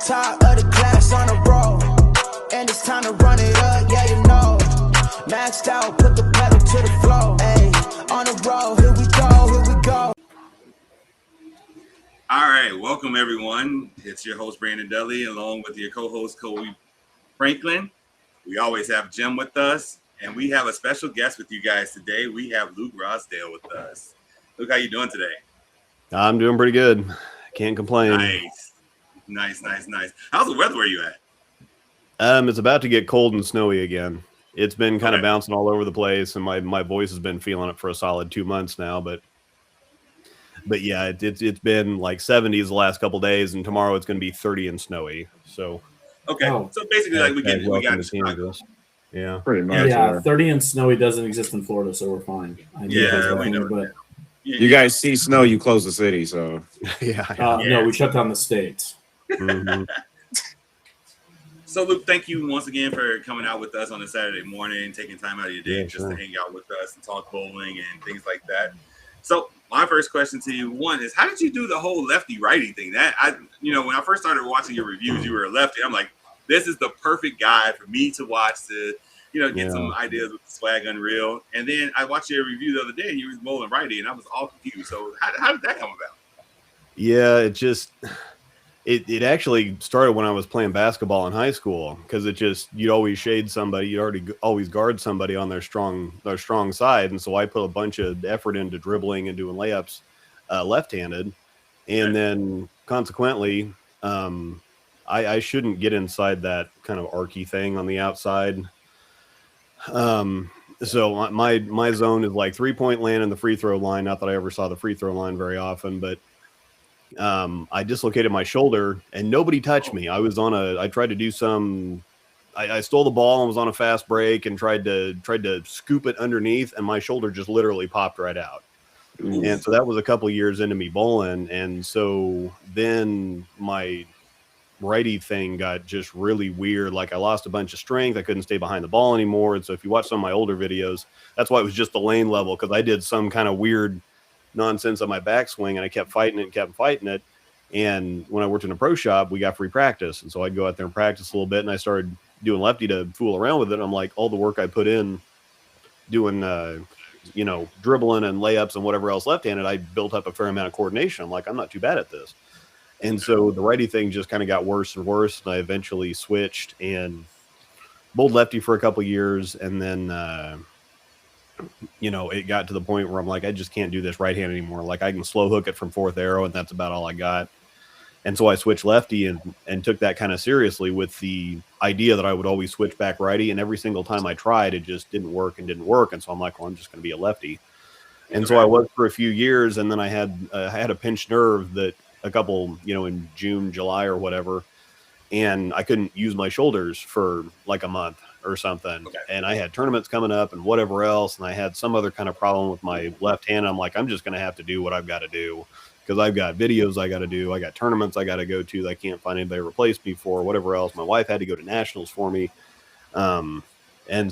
top of the class on the road, and it's time to run it up, yeah, you know. Maxed out, put the pedal to the floor, ayy, on the road, here we go. All right, welcome everyone. It's your host Brandon Dudley, along with your co-host Kobe Franklin. We always have Jim with us, and we have a special guest with you guys today. We have Luke Rosdahl with us. Luke, how you doing today? I'm doing pretty good. Can't complain. Nice. How's the weather where you at? It's about to get cold and snowy again. It's been kind of bouncing all over the place, and my voice has been feeling it for a solid 2 months now. But yeah, it's been like 70s the last couple days, and tomorrow it's going to be 30 and snowy. So so basically, like we got Chicago. Yeah, pretty much. Yeah, 30 and snowy doesn't exist in Florida, so we're fine. We know. But you guys see snow, you close the city. So no, we shut down the state. Mm-hmm. So Luke, thank you once again for coming out with us on a Saturday morning, taking time out of your day just to hang out with us and talk bowling and things like that. So my first question to you, one, is how did you do the whole lefty righty thing? When I first started watching your reviews, you were a lefty. I'm like, this is the perfect guy for me to watch to, get some ideas with the swag unreal. And then I watched your review the other day and you were bowling righty and I was all confused. So how did that come about? Yeah, it actually started when I was playing basketball in high school, because you'd always shade somebody, you'd always guard somebody on their strong side, and so I put a bunch of effort into dribbling and doing layups left-handed, and then consequently I shouldn't get inside that kind of archy thing on the outside. So my zone is like 3-point land and the free throw line. Not that I ever saw the free throw line very often, but I dislocated my shoulder and nobody touched me. I tried to do I stole the ball and was on a fast break and tried to scoop it underneath, and my shoulder just literally popped right out. Ooh. And so that was a couple years into me bowling. And so then my righty thing got just really weird. Like I lost a bunch of strength. I couldn't stay behind the ball anymore. And so if you watch some of my older videos, that's why it was just the lane level, because I did some kind of weird nonsense on my backswing and I kept fighting it. And when I worked in a pro shop, we got free practice. And so I'd go out there and practice a little bit, and I started doing lefty to fool around with it. I'm like, all the work I put in doing, dribbling and layups and whatever else left-handed, I built up a fair amount of coordination. I'm like, I'm not too bad at this. And so the righty thing just kind of got worse and worse. And I eventually switched and bowled lefty for a couple years. And then, it got to the point where I'm like, I just can't do this right hand anymore. Like I can slow hook it from fourth arrow, and that's about all I got. And so I switched lefty and took that kind of seriously, with the idea that I would always switch back righty. And every single time I tried, it just didn't work. And so I'm like, well, I'm just going to be a lefty. And so I was for a few years. And then I had a pinched nerve that a couple, in June, July or whatever. And I couldn't use my shoulders for like a month or something. Okay. And I had tournaments coming up and whatever else. And I had some other kind of problem with my left hand. I'm like, I'm just going to have to do what I've got to do, because I've got videos I got to do. I got tournaments I got to go to that I can't find anybody to replace me for, whatever else. My wife had to go to nationals for me. And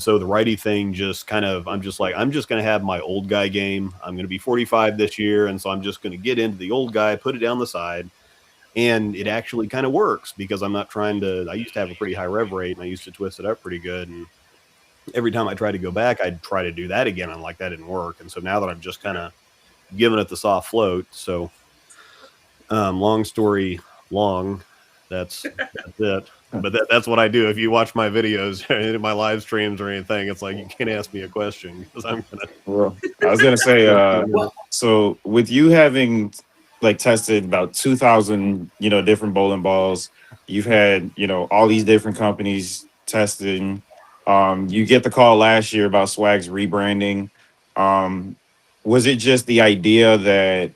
so the righty thing just kind of, I'm just going to have my old guy game. I'm going to be 45 this year. And so I'm just going to get into the old guy, put it down the side. And it actually kind of works, because I'm not I used to have a pretty high rev rate and I used to twist it up pretty good. And every time I tried to go back, I'd try to do that again. I'm like, that didn't work. And so now that I'm just kind of giving it the soft float. So long story long, that's it. But that's what I do. If you watch my videos, any of my live streams or anything, it's like, you can't ask me a question, because I'm going to. Well, I was going to say, so with you having tested about 2,000, different bowling balls, you've had, all these different companies testing. You get the call last year about Swag's rebranding. Was it just the idea that,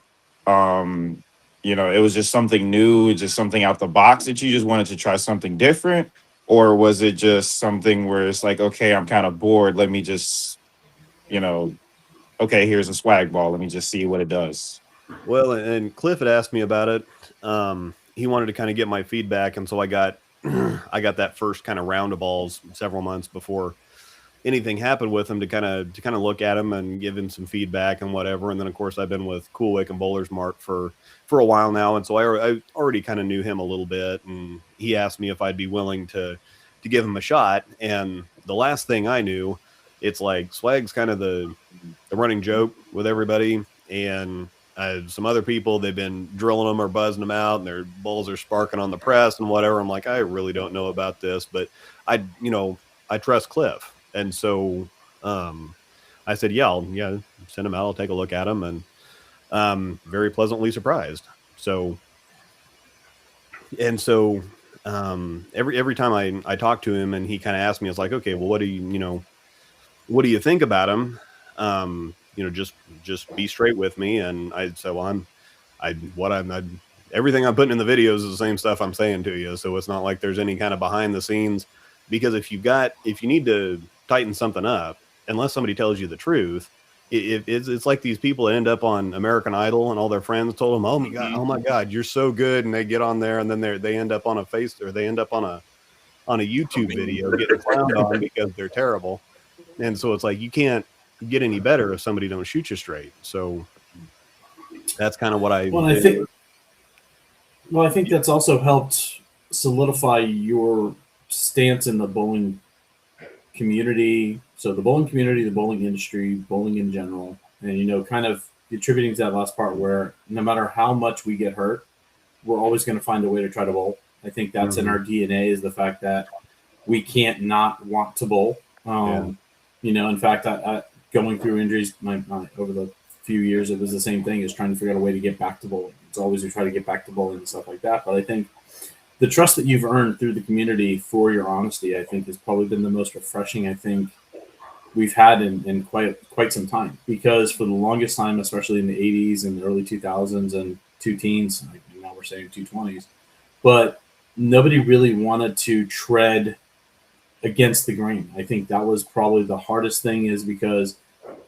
it was just something new, just something out the box that you just wanted to try something different? Or was it just something where it's like, okay, I'm kind of bored. Let me just, okay, here's a Swag ball. Let me just see what it does. Well, and Cliff had asked me about it. He wanted to kind of get my feedback. And so I got that first kind of round of balls several months before anything happened with him to kind of look at him and give him some feedback and whatever. And then of course I've been with Cool Wick and Bowler's Mark for a while now, and so I already kind of knew him a little bit, and he asked me if I'd be willing to give him a shot. And the last thing I knew, it's like Swag's kind of the running joke with everybody, and some other people, they've been drilling them or buzzing them out, and their bulls are sparking on the press and whatever. I'm like, I really don't know about this, but I trust Cliff. And so I said, yeah, send him out. I'll take a look at him. And very pleasantly surprised. So every time I talk to him and he kind of asked me, I was like, okay, well, what do you think about him? Just be straight with me. And I said, well, everything I'm putting in the videos is the same stuff I'm saying to you. So it's not like there's any kind of behind the scenes, because if you need to tighten something up, unless somebody tells you the truth, it's like these people that end up on American Idol and all their friends told them, oh my God, you're so good. And they get on there and then they end up on they end up on a YouTube video getting clowned on because they're terrible. And so it's like, you can't get any better if somebody don't shoot you straight. So that's kind of what I think that's also helped solidify your stance in the bowling community. So the bowling community, the bowling industry, bowling in general, and kind of attributing to that last part where no matter how much we get hurt, we're always going to find a way to try to bowl. I think that's in our DNA, is the fact that we can't not want to bowl. In fact, I going through injuries over the few years, it was the same thing as trying to figure out a way to get back to bowling. It's always to try to get back to bowling and stuff like that. But I think the trust that you've earned through the community for your honesty, I think, has probably been the most refreshing, I think, we've had in quite some time. Because for the longest time, especially in the 80s and the early 2000s and two teens, now we're saying 220s, but nobody really wanted to tread against the grain. I think that was probably the hardest thing, is because,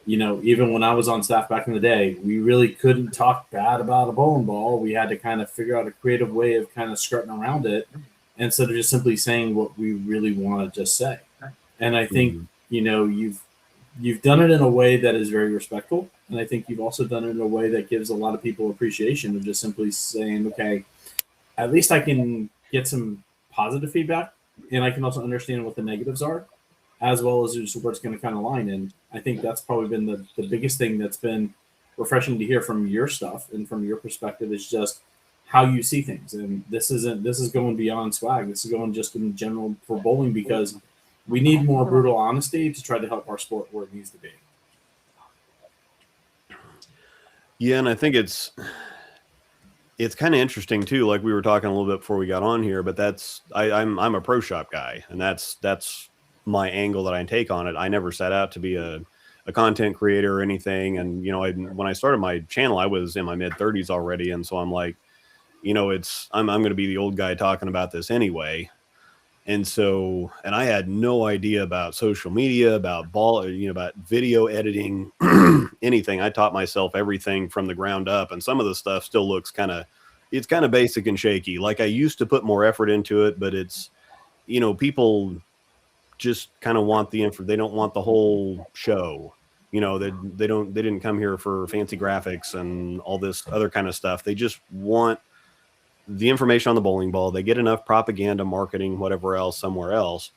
even when I was on staff back in the day, we really couldn't talk bad about a bowling ball. We had to kind of figure out a creative way of kind of skirting around it instead of just simply saying what we really want to just say. And I think, you've done it in a way that is very respectful. And I think you've also done it in a way that gives a lot of people appreciation of just simply saying, okay, at least I can get some positive feedback, and I can also understand what the negatives are, as well as just where it's going to kind of line. And I think that's probably been the biggest thing that's been refreshing to hear from your stuff and from your perspective, is just how you see things. And this is going beyond Swag. This is going just in general for bowling, because we need more brutal honesty to try to help our sport where it needs to be. Yeah, and I think it's kind of interesting too. Like we were talking a little bit before we got on here, but I'm a pro shop guy, and that's my angle that I take on it. I never set out to be a content creator or anything. And, when I started my channel, I was in my mid 30s already. And so I'm like, I'm going to be the old guy talking about this anyway. And so, and I had no idea about social media, about about video editing, anything. I taught myself everything from the ground up. And some of the stuff still looks it's kind of basic and shaky. Like I used to put more effort into it, but it's, people just kind of want the info. They don't want the whole show. They didn't come here for fancy graphics and all this other kind of stuff. They just want the information on the bowling ball. They get enough propaganda, marketing, whatever else, somewhere else.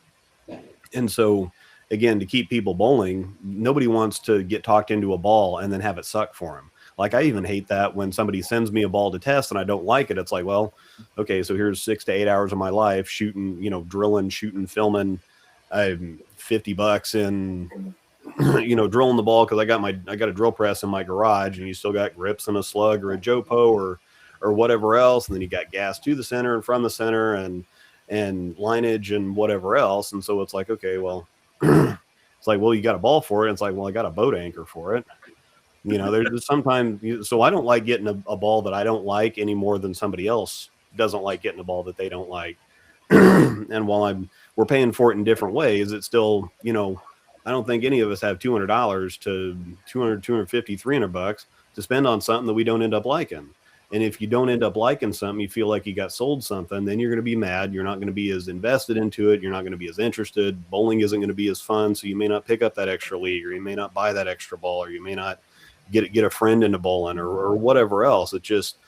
And so again, to keep people bowling, nobody wants to get talked into a ball and then have it suck for them. Like I even hate that when somebody sends me a ball to test and I don't like it. It's like, well, okay, so here's 6 to 8 hours of my life shooting, drilling, shooting, filming, $50 in, drilling the ball, because I got a drill press in my garage, and you still got grips and a slug or a Jopo or whatever else, and then you got gas to the center and from the center and lineage and whatever else. And so it's like, okay, well, it's like, well, you got a ball for it. It's like, well, I got a boat anchor for it. There's sometimes, so I don't like getting a ball that I don't like any more than somebody else doesn't like getting a ball that they don't like. And while we're paying for it in different ways, it's still, I don't think any of us have $200 to $250, $300 to spend on something that we don't end up liking. And if you don't end up liking something, you feel like you got sold something, then you're going to be mad. You're not going to be as invested into it. You're not going to be as interested. Bowling isn't going to be as fun. So you may not pick up that extra league, or you may not buy that extra ball, or you may not get a friend into bowling, or whatever else. It's just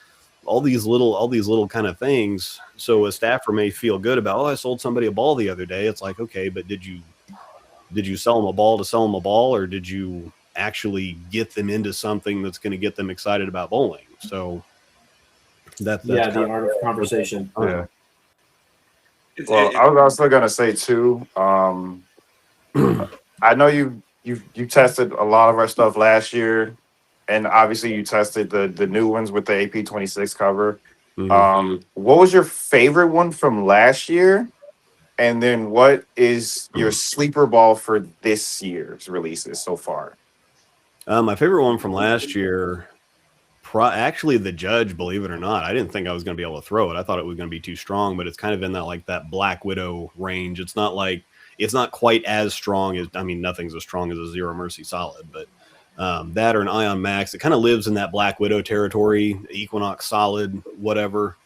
all these little kind of things. So a staffer may feel good about, I sold somebody a ball the other day. It's like, okay, but did you sell them a ball to sell them a ball, or did you actually get them into something that's going to get them excited about bowling? So that's the art of conversation. Yeah. Well, I was also gonna say too. I know you tested a lot of our stuff last year, and obviously you tested the new ones with the AP26 cover. Mhm. What was your favorite one from last year? And then what is your sleeper ball for this year's releases so far? My favorite one from last year, actually the Judge, believe it or not. I didn't think I was going to be able to throw it. I thought it was going to be too strong, but it's kind of in that Black Widow range. It's not quite as strong as, nothing's as strong as a Zero Mercy Solid, but that or an Ion Max, it kind of lives in that Black Widow territory, Equinox Solid, whatever.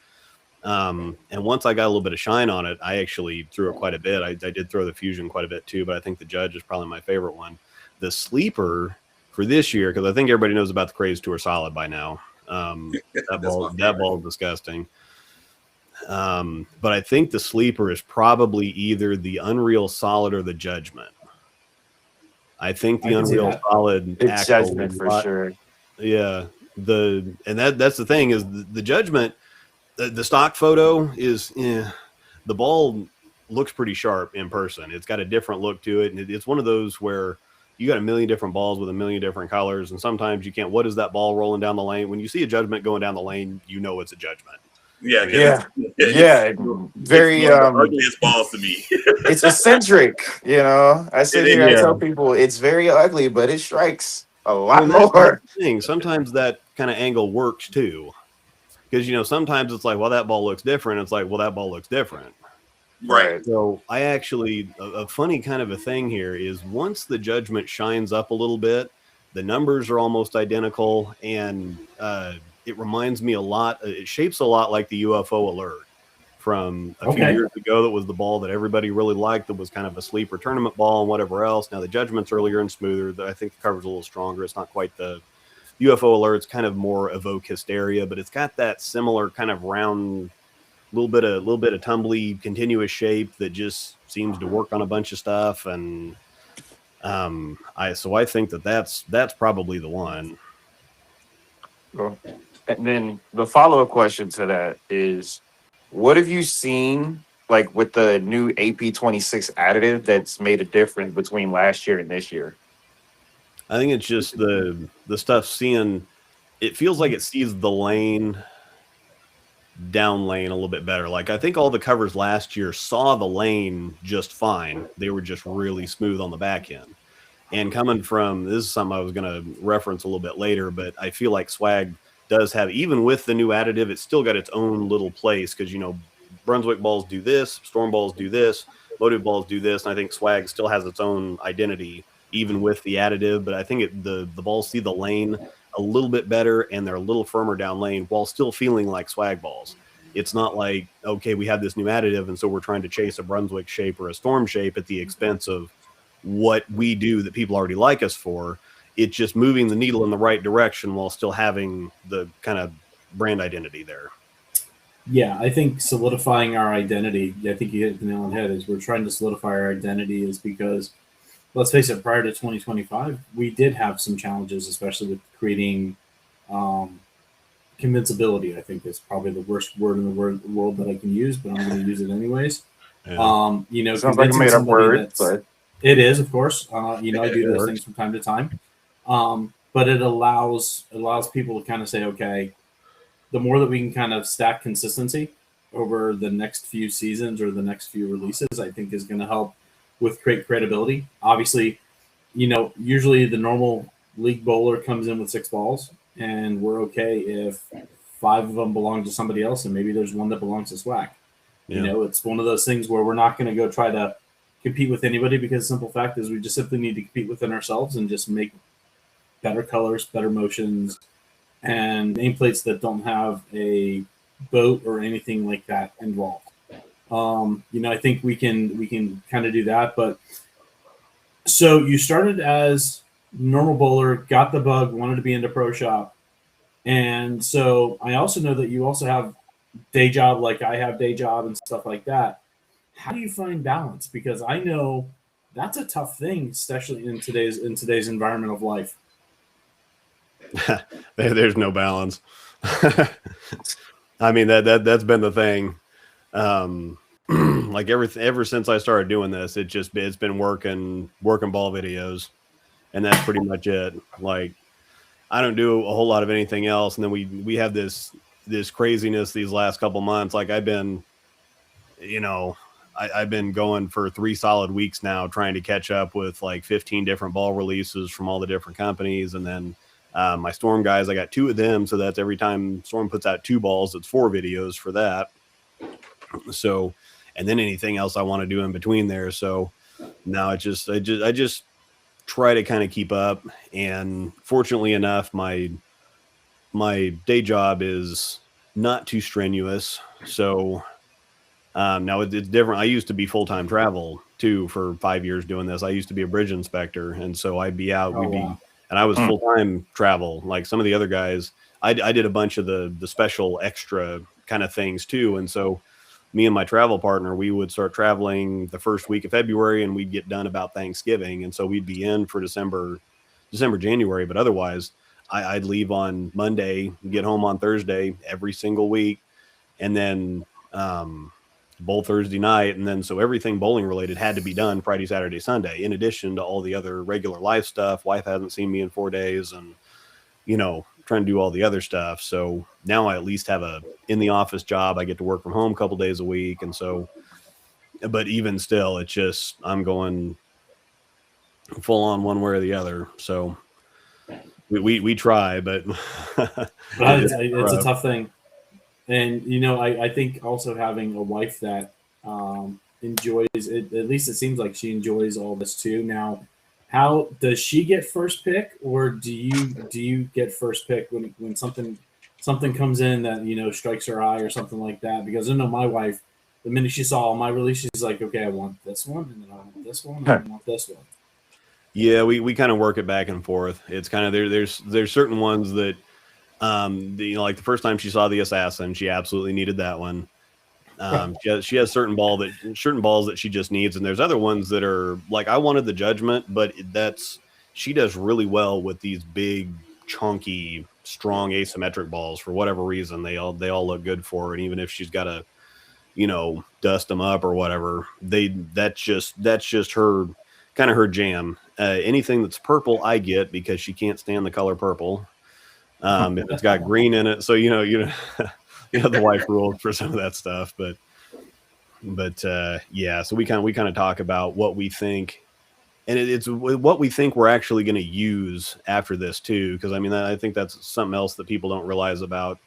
And once I got a little bit of shine on it, I actually threw it quite a bit. I did throw the Fusion quite a bit too, but I think the Judge is probably my favorite one. The sleeper for this year, because I think everybody knows about the Craze Tour Solid by now. That ball is disgusting. But I think the sleeper is probably either the Unreal Solid or the Judgment. I think the Unreal Solid, it's Judgment for sure. Yeah, that's the thing is the Judgment. The stock photo is the ball looks pretty sharp in person. It's got a different look to it, and it's one of those where you got a million different balls with a million different colors, and sometimes you can't. What is that ball rolling down the lane? When you see a Judgment going down the lane, you know it's a Judgment. Yeah. Very the ugliest balls to me. It's eccentric, I sit here and tell people it's very ugly, but it strikes a lot more. Sometimes that kind of angle works too, because sometimes it's like, well, that ball looks different. It's like, well, that ball looks different. Right. So I actually, a funny kind of a thing here is once the Judgment shines up a little bit, the numbers are almost identical, and it reminds me a lot. It shapes a lot like the UFO Alert from a few years ago. That was the ball that everybody really liked. That was kind of a sleeper tournament ball and whatever else. Now the Judgment's earlier and smoother. I think the cover's a little stronger. It's not quite the UFO Alert's kind of more evoke hysteria, but it's got that similar kind of round, little bit of tumbly, continuous shape that just seems to work on a bunch of stuff. And I think that's probably the one. Cool. And then the follow-up question to that is, what have you seen like with the new AP26 additive that's made a difference between last year and this year? I think it's just the stuff seeing. It feels like it sees the lane down lane a little bit better. Like I think all the covers last year saw the lane just fine. They were just really smooth on the back end. And coming from, this is something I was going to reference a little bit later, but I feel like Swag does have, even with the new additive, it's still got its own little place because, Brunswick balls do this, Storm balls do this, Motive balls do this, and I think Swag still has its own identity even with the additive, but I think the balls see the lane a little bit better and they're a little firmer down lane while still feeling like Swag balls. It's not like, okay, we have this new additive and so we're trying to chase a Brunswick shape or a Storm shape at the expense of what we do that people already like us for. It's just moving the needle in the right direction while still having the kind of brand identity there. Yeah, I think solidifying our identity, I think you hit the nail on the head, is we're trying to solidify our identity is because, let's face it, prior to 2025, we did have some challenges, especially with creating convincibility. I think is probably the worst word in the world that I can use, but I'm going to use it anyways. Yeah. Sounds like a made up word, but it is, of course. I do those things from time to time. But it allows people to kind of say, okay, the more that we can kind of stack consistency over the next few seasons or the next few releases, I think is going to help with create credibility. Obviously, usually the normal league bowler comes in with 6 balls, and we're okay if 5 of them belong to somebody else, and maybe there's one that belongs to Swag. Yeah. It's one of those things where we're not going to go try to compete with anybody because the simple fact is we just simply need to compete within ourselves and just make better colors, better motions, and nameplates that don't have a boat or anything like that involved. I think we can kind of do that. But so you started as normal bowler, got the bug, wanted to be into pro shop, and so I also know that you also have day job, like I have day job and stuff like that. How do you find balance? Because I know that's a tough thing, especially in today's environment of life. There's no balance. I mean, that's been the thing. Like ever since I started doing this, it's been working ball videos, and that's pretty much it. Like, I don't do a whole lot of anything else. And then we have this craziness these last couple months. Like, I've been going for 3 solid weeks now, trying to catch up with like 15 different ball releases from all the different companies. And then my Storm guys, I got 2 of them. So that's every time Storm puts out 2 balls, it's 4 videos for that. So, and then anything else I want to do in between there. So now I just try to kind of keep up. And fortunately enough, my day job is not too strenuous. So now it's different. I used to be full-time travel too for 5 years doing this. I used to be a bridge inspector. And so I'd be out, and I was full-time travel. Like some of the other guys, I did a bunch of the special extra kind of things too. And so me and my travel partner, we would start traveling the first week of February, and we'd get done about Thanksgiving. And so we'd be in for December, January. But otherwise, I'd leave on Monday, get home on Thursday every single week, and then bowl Thursday night. And then so everything bowling related had to be done Friday, Saturday, Sunday, in addition to all the other regular life stuff. Wife hasn't seen me in 4 days, and trying to do all the other stuff. So now I at least have a in the office job. I get to work from home a couple days a week. And so, but even still, it's just, I'm going full on one way or the other. So we try, but it's a tough thing. And, I think also having a wife that enjoys it, at least it seems like she enjoys all this too. Now, how does she get first pick, or do you get first pick when something comes in that strikes her eye or something like that? Because I know my wife, the minute she saw my release, she's like, okay, I want this one, and then I want this one, and I want this one. Yeah, we kind of work it back and forth. It's kind of there's certain ones that like the first time she saw the Assassin, she absolutely needed that one. She has certain balls that she just needs, and there's other ones that are like, I wanted the Judgment, but she does really well with these big, chunky, strong asymmetric balls for whatever reason. They all look good for her, and even if she's got to dust them up or whatever, that's just her kind of her jam. Anything that's purple I get, because she can't stand the color purple. If it's got green in it, so the wife ruled for some of that stuff, but yeah. So we kind of talk about what we think, and it's what we think we're actually going to use after this too. Because I think that's something else that people don't realize about.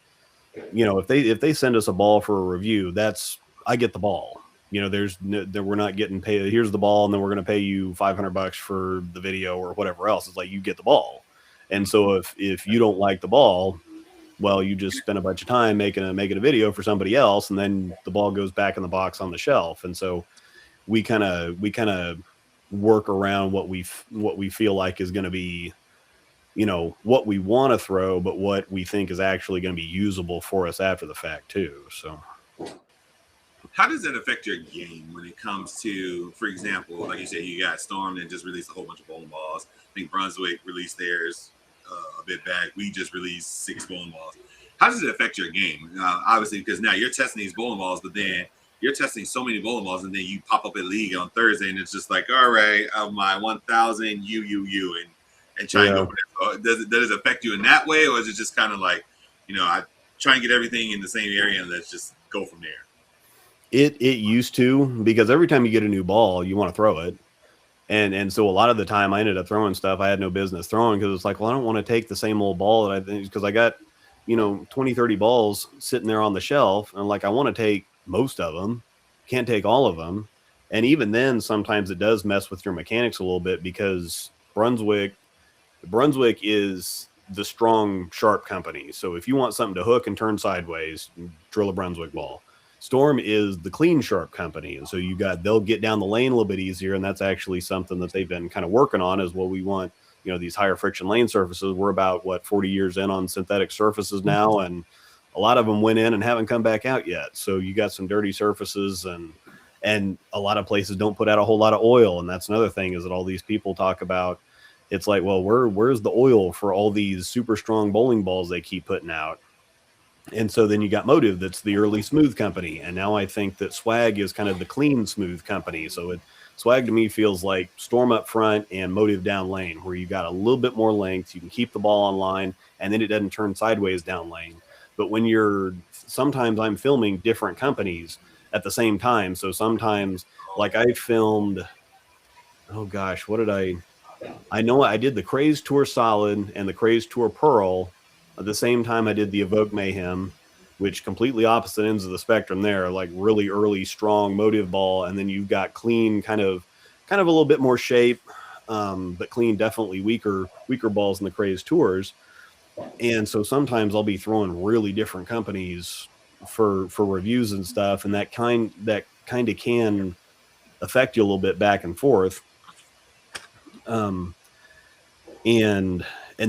If they send us a ball for a review, I get the ball. We're not getting paid. Here's the ball, and then we're going to pay you $500 for the video or whatever else. It's like, you get the ball, and so if you don't like the ball, well, you just spend a bunch of time making a video for somebody else, and then the ball goes back in the box on the shelf. And so we kind of work around what we feel like is going to be, what we want to throw, but what we think is actually going to be usable for us after the fact too. So how does that affect your game when it comes to, for example, like you said, you got Storm and just released a whole bunch of bowling balls. I think Brunswick released theirs a bit back. We just released 6 bowling balls. How does it affect your game? Obviously, because now you're testing these bowling balls, but then you're testing so many bowling balls, and then you pop up at league on Thursday, and it's just like, all right, of my 1,000, you, and try and go for that. So does it affect you in that way, or is it just kind of like, I try and get everything in the same area, and let's just go from there? It used to, because every time you get a new ball, you want to throw it. And so a lot of the time I ended up throwing stuff I had no business throwing, because it's like, well, I don't want to take the same old ball that because I got, 20, 30 balls sitting there on the shelf. And like, I want to take most of them, can't take all of them. And even then, sometimes it does mess with your mechanics a little bit, because Brunswick is the strong, sharp company. So if you want something to hook and turn sideways, drill a Brunswick ball. Storm is the clean, sharp company. And so they'll get down the lane a little bit easier. And that's actually something that they've been kind of working on, is what we want, these higher friction lane surfaces. We're about 40 years in on synthetic surfaces now. And a lot of them went in and haven't come back out yet. So you got some dirty surfaces, and a lot of places don't put out a whole lot of oil. And that's another thing, is that all these people talk about, it's like, well, where's the oil for all these super strong bowling balls they keep putting out? And so then you got Motive, that's the early smooth company. And now I think that Swag is kind of the clean, smooth company. So Swag to me feels like Storm up front and Motive down lane, where you got a little bit more length. You can keep the ball on line, and then it doesn't turn sideways down lane. But sometimes I'm filming different companies at the same time. So sometimes, like I filmed, oh gosh, what did I know I did the Craze Tour Solid and the Craze Tour Pearl at the same time I did the Evoke Mayhem, which completely opposite ends of the spectrum there, like really early, strong Motive ball. And then you've got clean, kind of a little bit more shape, but clean, definitely weaker balls in the Craze Tours. And so sometimes I'll be throwing really different companies for reviews and stuff. And that kind of can affect you a little bit back and forth. And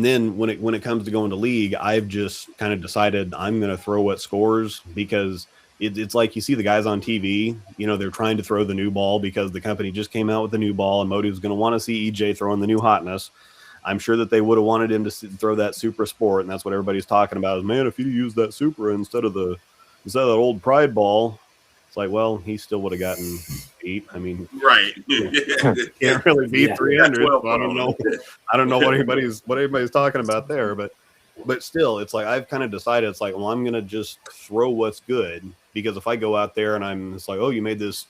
then when it comes to going to league, I've just kind of decided I'm going to throw what scores, because it's like you see the guys on TV, they're trying to throw the new ball because the company just came out with the new ball, and Motive's going to want to see EJ throwing the new hotness. I'm sure that they would have wanted him to throw that Super Sport, and that's what everybody's talking about is, man, if you use that Supra instead of that old Pride ball, it's like, well, he still would have gotten beat. I mean, right? Can't really beat 300. So I don't know what anybody's talking about there, but still, it's like I've kind of decided, it's like, well, I'm gonna just throw what's good, because if I go out there and it's like, oh, you made this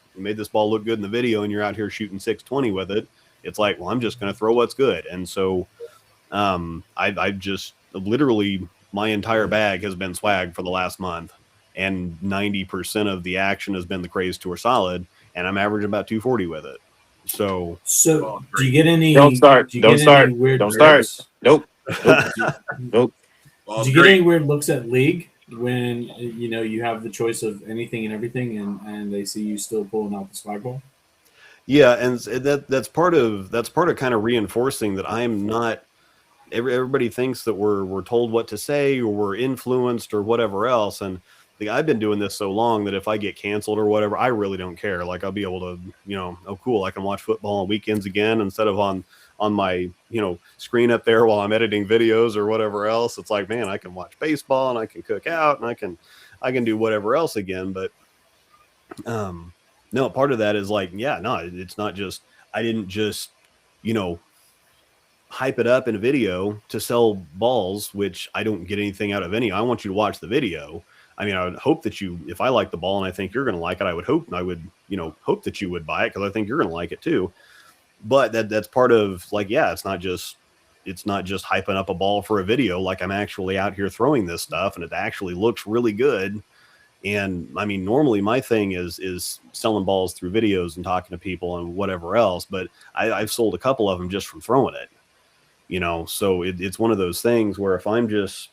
ball look good in the video, and you're out here shooting 620 with it, it's like, well, I'm just gonna throw what's good. And so, I've just literally, my entire bag has been Swag for the last month. And 90% of the action has been the Craze Tour Solid, and I'm averaging about 240 with it. So do you get any? Don't start. Nope. Do you get any weird looks at league when you have the choice of anything and everything, and they see you still pulling out the Swag ball? Yeah, and that's part of kind of reinforcing that I'm not. Everybody thinks that we're told what to say, or we're influenced, or whatever else, and I've been doing this so long that if I get canceled or whatever, I really don't care. Like, I'll be able to, oh, cool, I can watch football on weekends again instead of on my, screen up there while I'm editing videos or whatever else. It's like, man, I can watch baseball, and I can cook out, and I can do whatever else again. But no, part of that is like, yeah, no, it's not just, I didn't just, hype it up in a video to sell balls, which I don't get anything out of any. I want you to watch the video. I mean, I would hope that if I like the ball and I think you're going to like it, I would hope that you would buy it, because I think you're going to like it too. But that's part of, like, yeah, it's not just hyping up a ball for a video. Like, I'm actually out here throwing this stuff, and it actually looks really good. And I mean, normally my thing is selling balls through videos and talking to people and whatever else. But I've sold a couple of them just from throwing it, so it's one of those things where if I'm just,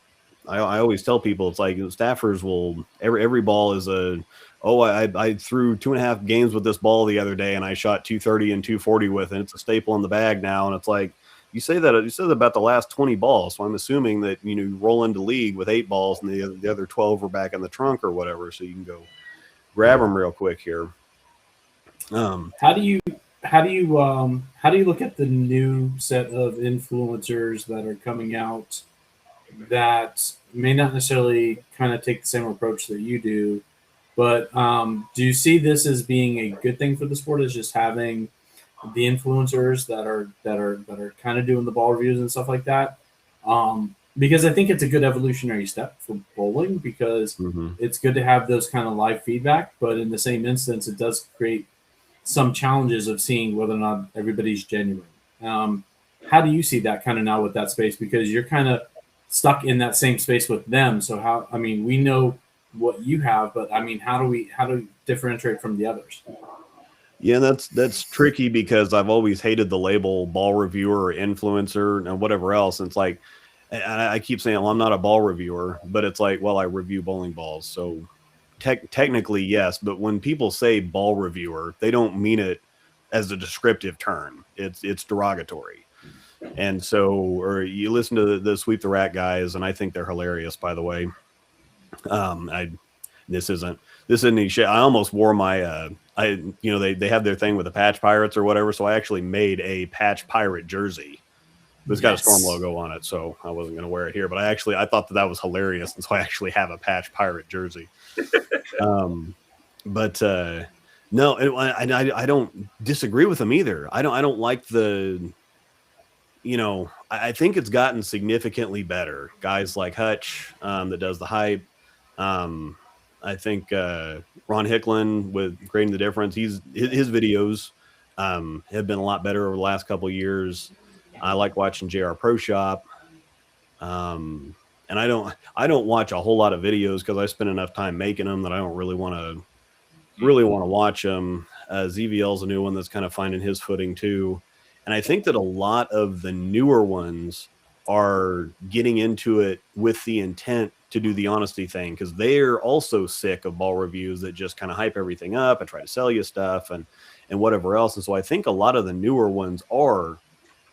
I always tell people, it's like staffers will, every ball is I threw 2.5 games with this ball the other day, and I shot 230 and 240 with it. It's a staple in the bag now. And it's like, you said about the last 20 balls. So I'm assuming that, you roll into league with 8 balls, and the other 12 were back in the trunk or whatever. So you can go grab them real quick here. How do you look at the new set of influencers that are coming out that may not necessarily kind of take the same approach that you do, but do you see this as being a good thing for the sport, is just having the influencers that are kind of doing the ball reviews and stuff like that? Because I think it's a good evolutionary step for bowling, because it's good to have those kind of live feedback, but in the same instance, it does create some challenges of seeing whether or not everybody's genuine. How do you see that kind of now with that space? Because you're kind of stuck in that same space with them. So we know what you have, but I mean, how do we differentiate from the others? Yeah, that's tricky, because I've always hated the label ball reviewer or influencer and whatever else. And it's like, and I keep saying, well, I'm not a ball reviewer, but it's like, well, I review bowling balls. So technically, yes. But when people say ball reviewer, they don't mean it as a descriptive term. It's derogatory. And so, or you listen to the Sweep the Rat guys, and I think they're hilarious, by the way. This isn't any shit. I almost wore my, they have their thing with the patch pirates or whatever. So I actually made a patch pirate jersey. It's got a Storm logo on it, so I wasn't going to wear it here. But I thought that was hilarious, and so I actually have a patch pirate jersey. No, I don't disagree with them either. I don't like the, I think it's gotten significantly better. Guys like Hutch, that does the hype. I think Ron Hicklin with Creating the Difference. His videos have been a lot better over the last couple of years. I like watching JR Pro Shop. And I don't watch a whole lot of videos because I spend enough time making them that I don't really want to watch them. ZVL's a new one that's kind of finding his footing too. And I think that a lot of the newer ones are getting into it with the intent to do the honesty thing, because they're also sick of ball reviews that just kind of hype everything up and try to sell you stuff and whatever else. And so I think a lot of the newer ones are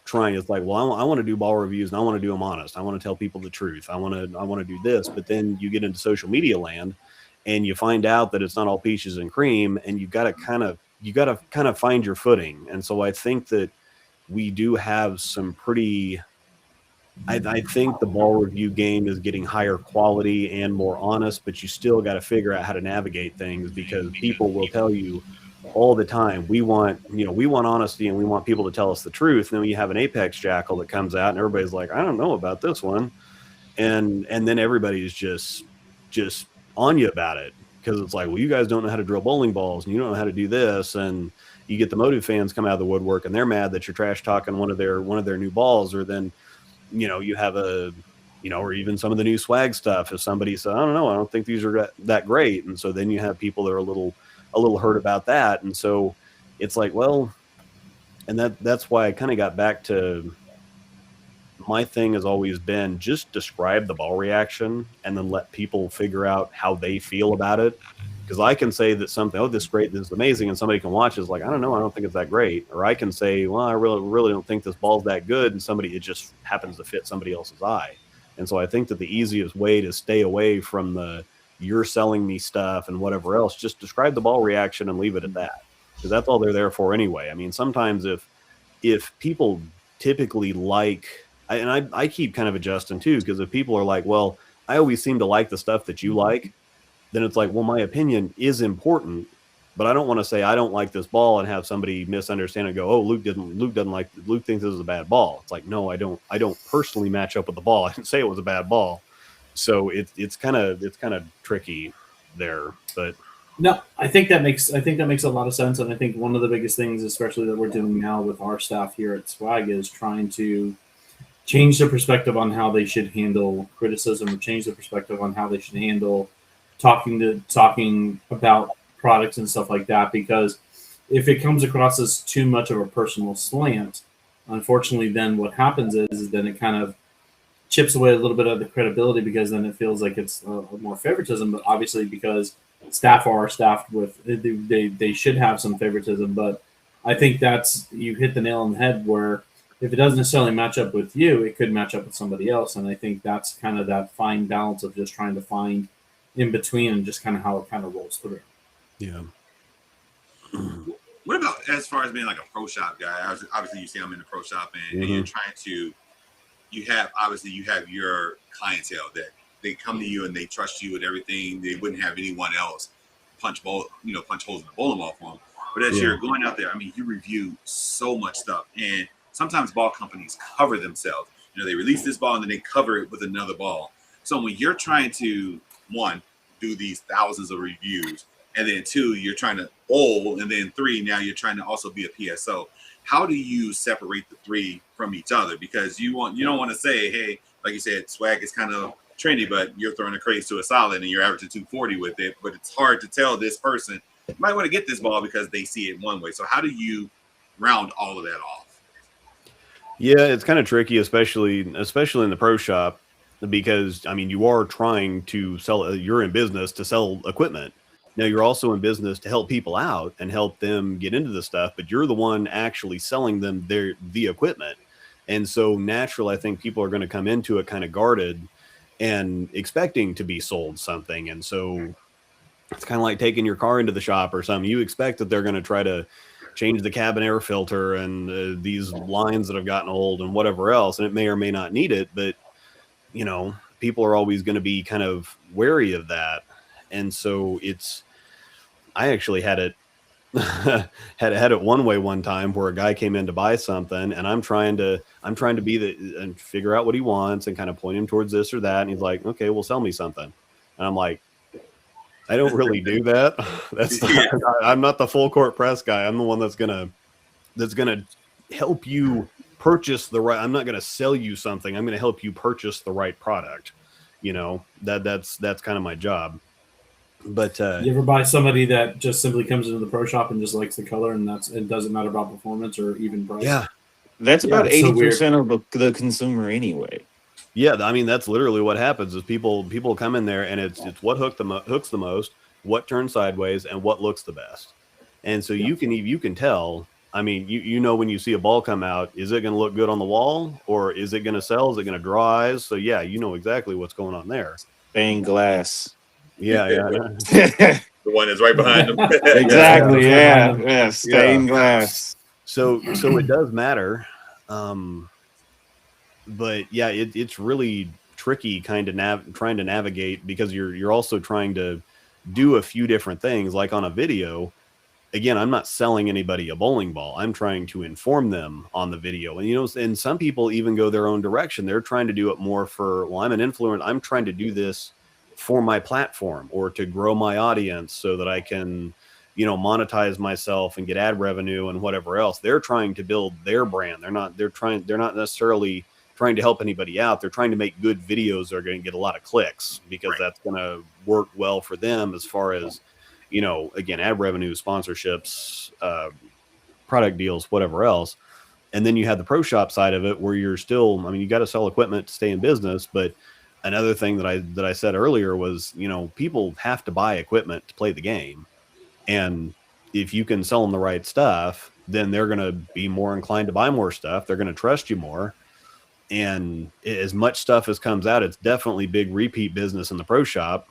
trying. It's like, well, I want to do ball reviews and I want to do them honest. I want to tell people the truth. I want to do this. But then you get into social media land and you find out that it's not all peaches and cream, and you got to kind of find your footing. And so I think that we do have some pretty, I think the ball review game is getting higher quality and more honest, but you still got to figure out how to navigate things, because people will tell you all the time, we want honesty and we want people to tell us the truth. And then you have an Apex Jackal that comes out and everybody's like, I don't know about this one. And then everybody's just on you about it, because it's like, well, you guys don't know how to drill bowling balls and you don't know how to do this. And you get the Motive fans come out of the woodwork and they're mad that you're trash talking one of their new balls. Or then, you have or even some of the new swag stuff. If somebody said, I don't know, I don't think these are that great. And so then you have people that are a little hurt about that. And so it's like, well, and that's why I kind of got back to my thing has always been just describe the ball reaction and then let people figure out how they feel about it. Because I can say that something, oh, this is great, this is amazing, and somebody can watch it, is like, I don't know, I don't think it's that great. Or I can say, well, I really don't think this ball's that good, and it just happens to fit somebody else's eye. And so I think that the easiest way to stay away from the you're selling me stuff and whatever else, just describe the ball reaction and leave it at that, because that's all they're there for anyway. I mean, sometimes if people typically like, and I keep kind of adjusting too, because if people are like, well, I always seem to like the stuff that you like, then it's like, well, my opinion is important, but I don't want to say I don't like this ball and have somebody misunderstand and go, oh, Luke thinks this is a bad ball. It's like, no, I don't personally match up with the ball. I didn't say it was a bad ball. So it's kind of tricky there, but no, I think that makes a lot of sense. And I think one of the biggest things, especially that we're doing now with our staff here at Swag, is trying to change their perspective on how they should handle criticism, or change their perspective on how they should handle talking about products and stuff like that. Because if it comes across as too much of a personal slant, unfortunately, then what happens is then it kind of chips away a little bit of the credibility, because then it feels like it's more favoritism. But obviously, because staff are staffed with, they should have some favoritism. But I think you hit the nail on the head, where if it doesn't necessarily match up with you, it could match up with somebody else. And I think that's kind of that fine balance of just trying to find in between, and just kind of how it kind of rolls through. Yeah. What about as far as being like a pro shop guy? Obviously, you see I'm in the pro shop, and you're trying to, you have your clientele that they come to you and they trust you with everything. They wouldn't have anyone else punch holes in the bowling ball for them. But as you're going out there, I mean, you review so much stuff, and sometimes ball companies cover themselves. They release this ball and then they cover it with another ball. So when you're trying to, one, do these thousands of reviews, and then two, you're trying to bowl, and then three, now you're trying to also be a PSO. How do you separate the three from each other? Because you don't want to say, hey, like you said, swag is kind of trendy, but you're throwing a craze to a solid and you're averaging 240 with it. But it's hard to tell this person, you might want to get this ball because they see it one way. So how do you round all of that off? Yeah, it's kind of tricky, especially in the pro shop, because I mean, you are trying to sell. You're in business to sell equipment. Now you're also in business to help people out and help them get into the stuff, but you're the one actually selling them the equipment. And so naturally, I think people are going to come into it kind of guarded and expecting to be sold something. And so it's kind of like taking your car into the shop or something. You expect that they're going to try to change the cabin air filter and these lines that have gotten old and whatever else, and it may or may not need it, but you know, people are always going to be kind of wary of that. And so I actually had it had it one way one time where a guy came in to buy something, and I'm trying to be and figure out what he wants and kind of point him towards this or that, and he's like, okay, well, sell me something. And I'm like, I don't really do that. I'm not the full court press guy. I'm the one that's gonna help you purchase the right. I'm not gonna sell you something. I'm gonna help you purchase the right product. You know, that's kind of my job. But you ever buy somebody that just simply comes into the pro shop and just likes the color, and it doesn't matter about performance or even price? Yeah, that's about 80% of the consumer anyway. Yeah, I mean, that's literally what happens is people come in there, and it's what hooks the most, what turns sideways, and what looks the best. And so you can tell. I mean, you know when you see a ball come out, is it going to look good on the wall, or is it going to sell? Is it going to draw eyes? So yeah, you know exactly what's going on there. Stained glass. Yeah. The one that's right behind them. Exactly. Yeah. Stained glass. So it does matter. But yeah, it's really tricky kind of trying to navigate, because you're also trying to do a few different things. Like on a video, again, I'm not selling anybody a bowling ball. I'm trying to inform them on the video. And, you know, and some people even go their own direction. They're trying to do it more for, well, I'm an influencer. I'm trying to do this for my platform or to grow my audience so that I can, you know, monetize myself and get ad revenue and whatever else. They're trying to build their brand. They're not necessarily trying to help anybody out. They're trying to make good videos that are going to get a lot of clicks, because that's going to work well for them as far as, you know, again, ad revenue, sponsorships, product deals, whatever else. And then you have the pro shop side of it, where you're still, I mean, you got to sell equipment to stay in business. But another thing that I said earlier was, you know, people have to buy equipment to play the game. And if you can sell them the right stuff, then they're going to be more inclined to buy more stuff. They're going to trust you more. And as much stuff as comes out, it's definitely big repeat business in the pro shop.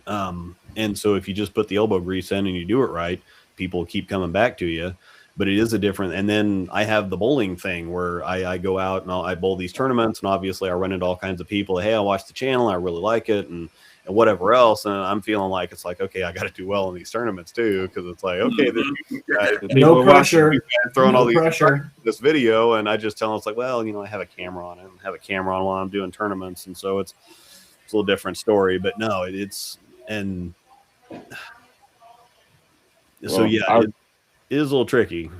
And so if you just put the elbow grease in and you do it right, people keep coming back to you. But it is a different. And then I have the bowling thing where I go out and I bowl these tournaments, and obviously I run into all kinds of people. Hey, I watched the channel, I really like it, and whatever else. And I'm feeling like it's like, okay, I got to do well in these tournaments too, because it's like, okay, no pressure, throwing all these pressure this video, and I just tell them it's like, well, you know, I have a camera on it, and have a camera on while I'm doing tournaments, and so it's a little different story. But no, it's and so well, yeah, it is a little tricky.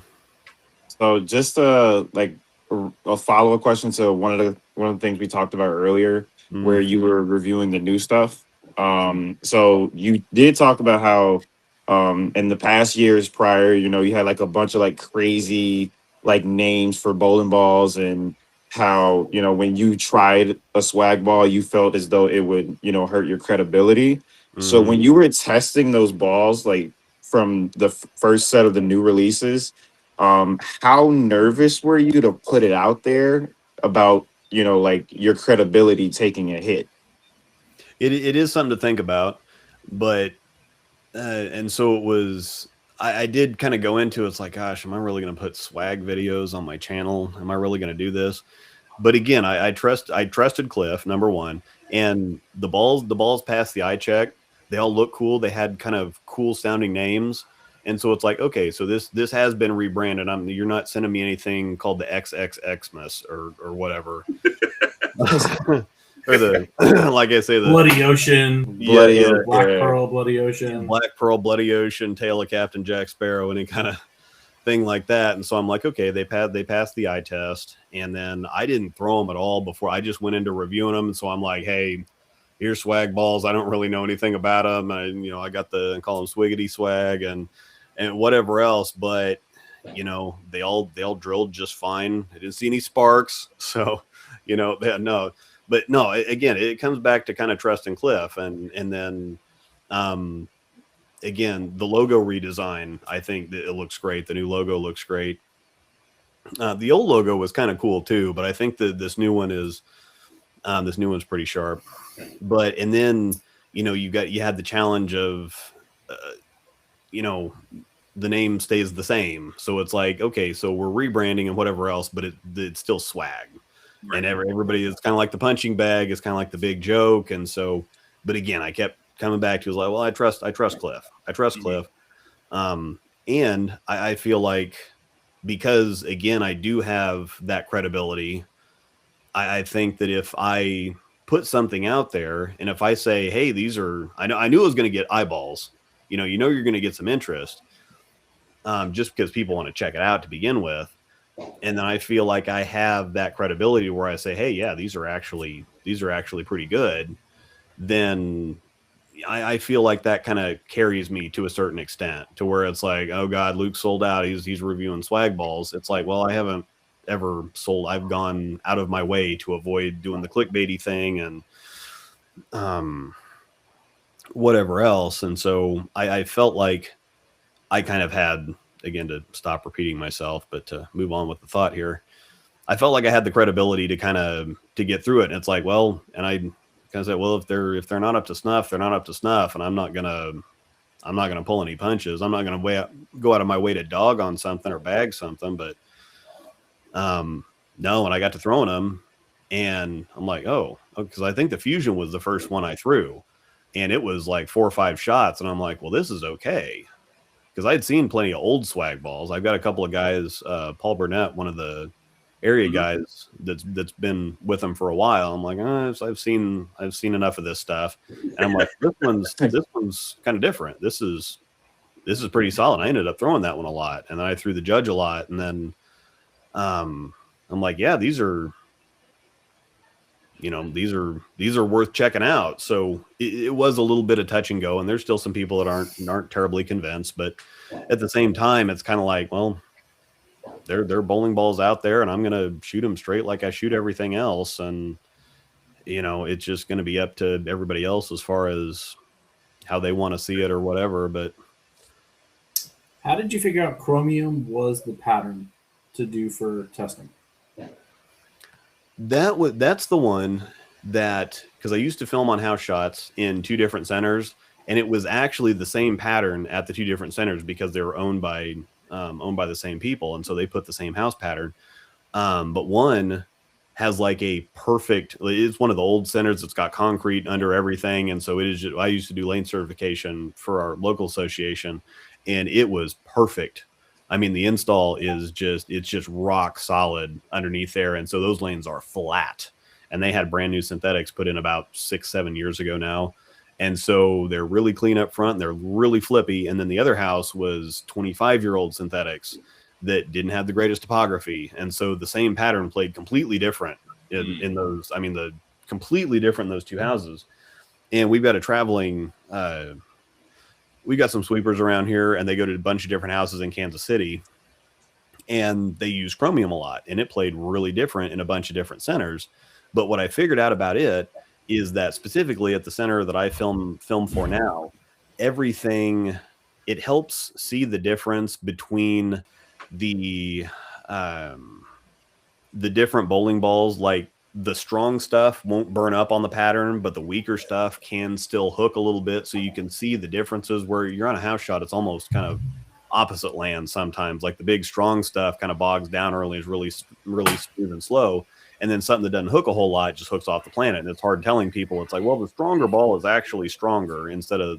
So just like a follow-up question to one of the things we talked about earlier, where you were reviewing the new stuff. So you did talk about how in the past years prior, you know, you had like a bunch of like crazy like names for bowling balls, and how, you know, when you tried a swag ball, you felt as though it would, you know, hurt your credibility. So when you were testing those balls, like from the first set of the new releases, how nervous were you to put it out there about, you know, like your credibility taking a hit? It is something to think about, but and so it was. I did kind of go into it's like, gosh, am I really going to put swag videos on my channel? Am I really going to do this? But again, I trusted Cliff, number one, and the balls passed the eye check. They all look cool. They had kind of cool sounding names. And so it's like, okay, so this has been rebranded. You're not sending me anything called the XXXmas or whatever. Or the like I say, the Bloody Ocean, Black Pearl, Bloody Ocean, Black Pearl, Bloody Ocean, Tale of Captain Jack Sparrow, any kind of thing like that. And so I'm like, okay, they passed the eye test, and then I didn't throw them at all before. I just went into reviewing them, and so I'm like, hey, here's swag balls. I don't really know anything about them. I got I call them Swiggity Swag and whatever else. But they all drilled just fine. I didn't see any sparks. So, no, but no, again, it comes back to kind of trusting Cliff, and then, again, the logo redesign, I think that it looks great. The new logo looks great. The old logo was kind of cool too, but I think that this new one's pretty sharp. But, and then, you had the challenge of, the name stays the same. So it's like, okay, so we're rebranding and whatever else, but it's still swag. Right. And everybody is kind of like the punching bag. It's kind of like the big joke. And so, but again, I kept coming back to, like, well, I trust Cliff. I trust Cliff. And I feel like, because again, I do have that credibility. I think that if I put something out there, and if I say, hey, these are, I knew it was going to get eyeballs, you're going to get some interest, just because people want to check it out to begin with. And then I feel like I have that credibility where I say, hey, yeah, these are actually pretty good. Then I feel like that kind of carries me to a certain extent, to where it's like, oh God, Luke sold out. He's reviewing swag balls. It's like, well, I haven't ever sold. I've gone out of my way to avoid doing the clickbaity thing and whatever else. And so I felt like I kind of had, again, to stop repeating myself, but to move on with the thought here, I felt like I had the credibility to get through it. And it's like, well, and I kind of said, well, if they're not up to snuff, they're not up to snuff. And I'm not going to pull any punches. I'm not going to go out of my way to dog on something or bag something. But no, and I got to throwing them, and I'm like, oh, because I think the Fusion was the first one I threw, and it was like 4 or 5 shots. And I'm like, well, this is okay. Because I'd seen plenty of old swag balls. I've got a couple of guys, Paul Burnett, one of the area guys that's been with them for a while. I'm like, I've seen enough of this stuff. And I'm like, this one's kind of different. This is pretty solid. I ended up throwing that one a lot, and then I threw the Judge a lot. And then I'm like, yeah, these are worth checking out. So it was a little bit of touch and go, and there's still some people that aren't terribly convinced, but at the same time, it's kind of like, well, they're bowling balls out there, and I'm going to shoot them straight like I shoot everything else. And, it's just going to be up to everybody else as far as how they want to see it or whatever. But how did you figure out chromium was the pattern to do for testing? That's the one that, because I used to film on house shots in 2 different centers, and it was actually the same pattern at the 2 different centers because they were owned by the same people, and so they put the same house pattern. But one has like a perfect. It's one of the old centers that's got concrete under everything, and so it is. I used to do lane certification for our local association, and it was perfect. I mean, the install is just rock solid underneath there. And so those lanes are flat, and they had brand new synthetics put in about 6-7 years ago now. And so they're really clean up front. They're really flippy. And then the other house was 25-year-old synthetics that didn't have the greatest topography. And so the same pattern played completely different in those. I mean, completely different in those 2 houses. And we've got a traveling, we got some sweepers around here, and they go to a bunch of different houses in Kansas City, and they use chromium a lot, and it played really different in a bunch of different centers. But what I figured out about it is that specifically at the center that I film for now, everything, it helps see the difference between the different bowling balls. Like, the strong stuff won't burn up on the pattern, but the weaker stuff can still hook a little bit. So you can see the differences where you're on a house shot. It's almost kind of opposite land sometimes. Like the big strong stuff kind of bogs down early, is really, really smooth and slow. And then something that doesn't hook a whole lot just hooks off the planet. And it's hard telling people. It's like, well, the stronger ball is actually stronger, instead of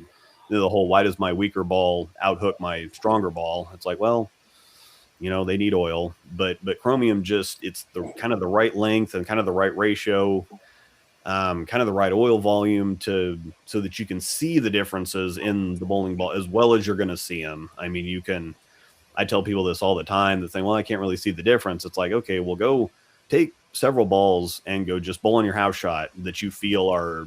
the whole, why does my weaker ball outhook my stronger ball? It's like, well, they need oil, but chromium it's the kind of the right length and kind of the right ratio, kind of the right oil volume so that you can see the differences in the bowling ball as well as you're going to see them. I mean, I tell people this all the time, the thing, well, I can't really see the difference. It's like, okay, well, go take several balls and go just bowl on your house shot that you feel are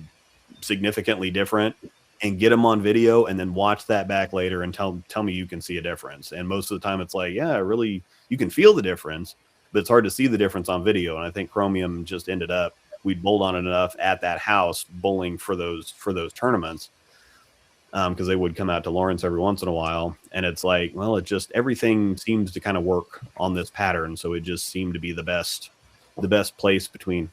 significantly different, and get them on video and then watch that back later and tell me you can see a difference. And most of the time it's like, yeah, really, you can feel the difference, but it's hard to see the difference on video. And I think Chromium just ended up, we'd bowled on it enough at that house bowling for those tournaments. Because they would come out to Lawrence every once in a while, and it's like, well, it just, everything seems to kind of work on this pattern, so it just seemed to be the best place between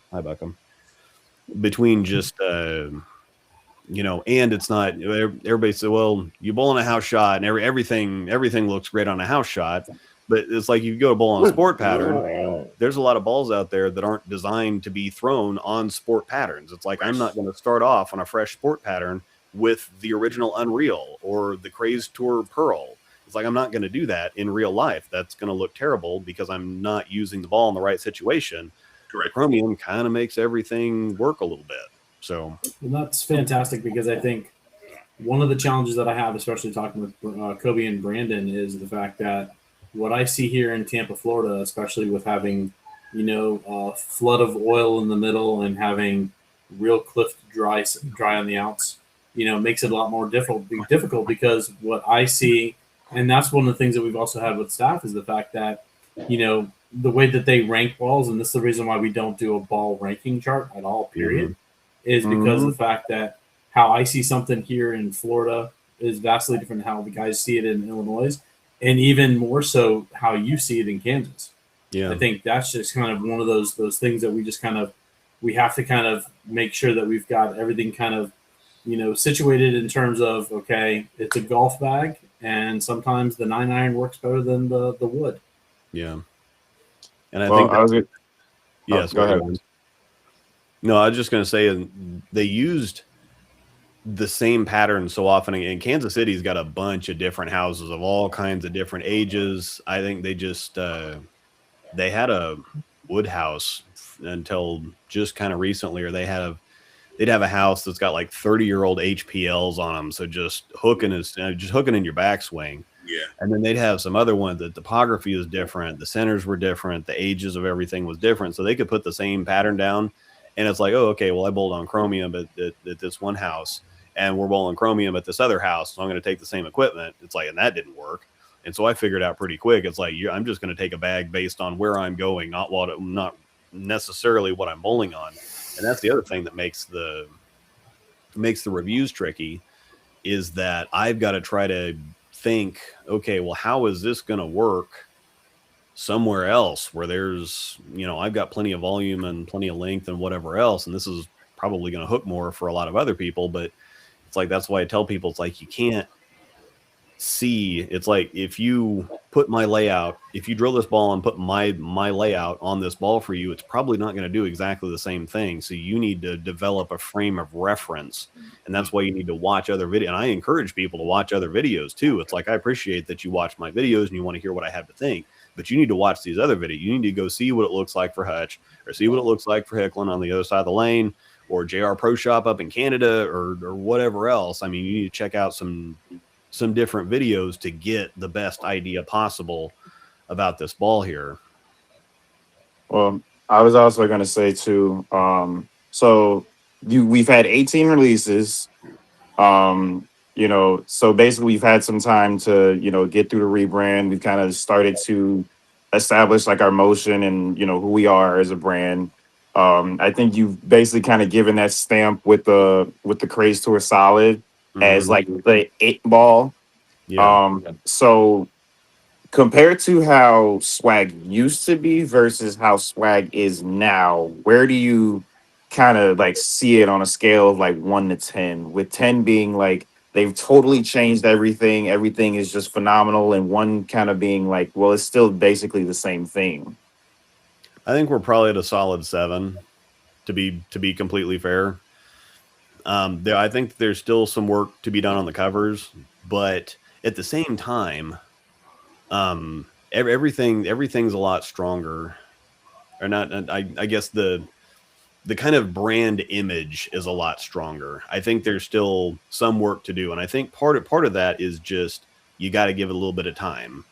just you know, and it's not, everybody said, well, you bowl on a house shot and everything looks great on a house shot, but it's like you go to bowl on a sport pattern, there's a lot of balls out there that aren't designed to be thrown on sport patterns. It's like, I'm not going to start off on a fresh sport pattern with the original Unreal or the Craze Tour Pearl. It's like, I'm not going to do that in real life. That's going to look terrible because I'm not using the ball in the right situation. Correct. Chromium kind of makes everything work a little bit. So, and that's fantastic, because I think one of the challenges that I have, especially talking with Kobe and Brandon, is the fact that what I see here in Tampa, Florida, especially with having, you know, a flood of oil in the middle and having real cliff dry on the outs, you know, makes it a lot more difficult because what I see, and that's one of the things that we've also had with staff, is the fact that, you know, the way that they rank balls, and this is the reason why we don't do a ball ranking chart at all, period, is because of the fact that how I see something here in Florida is vastly different than how the guys see it in Illinois, and even more so how you see it in Kansas. yeah, I think that's just kind of one of those things that we just kind of, we have to kind of make sure that we've got everything kind of, you know, situated in terms of, okay, it's a golf bag, and sometimes the 9-iron works better than the wood. yeah. And I Well, think yes, go ahead. No, I was just going to say, they used the same pattern so often. And Kansas City's got a bunch of different houses of all kinds of different ages. I think they just they had a wood house until just kind of recently, or they'd have a house that's got like 30-year-old HPLs on them. So just hooking in your backswing. Yeah. And then they'd have some other ones. The topography is different. The centers were different. The ages of everything was different. So they could put the same pattern down. And it's like, oh, okay, well, I bowled on Chromium at this one house, and we're bowling Chromium at this other house. So I'm going to take the same equipment. It's like, and that didn't work. And so I figured out pretty quick. It's like, I'm just going to take a bag based on where I'm going, not necessarily what I'm bowling on. And that's the other thing that makes the reviews tricky, is that I've got to try to think, okay, well, how is this going to work somewhere else where there's, you know, I've got plenty of volume and plenty of length and whatever else, and this is probably going to hook more for a lot of other people. But it's like, that's why I tell people, it's like, you can't see, it's like, if you put my layout, if you drill this ball and put my layout on this ball for you, it's probably not going to do exactly the same thing. So you need to develop a frame of reference, and that's why you need to watch other videos. And I encourage people to watch other videos too. It's like, I appreciate that you watch my videos and you want to hear what I have to think, but you need to watch these other videos. You need to go see what it looks like for Hutch, or see what it looks like for Hicklin on the other side of the lane, or JR Pro Shop up in Canada, or whatever else. I mean, you need to check out some different videos to get the best idea possible about this ball here. Well, I was also going to say too, so we've had 18 releases, you know, so basically we've had some time to, you know, get through the rebrand. We've kind of started to establish like our motion and, you know, who we are as a brand. I think you've basically kind of given that stamp with the Craze Tour Solid as like the it ball. Yeah. So compared to how swag used to be versus how swag is now, where do you kind of like see it on a scale of like 1 to 10, with 10 being like they've totally changed everything, everything is just phenomenal, and 1 kind of being like, well, it's still basically the same thing? I think we're probably at a solid 7, to be completely fair. I think there's still some work to be done on the covers, but at the same time, everything's a lot stronger, or not. I guess the kind of brand image is a lot stronger. I think there's still some work to do, and I think part of that is just, you got to give it a little bit of time,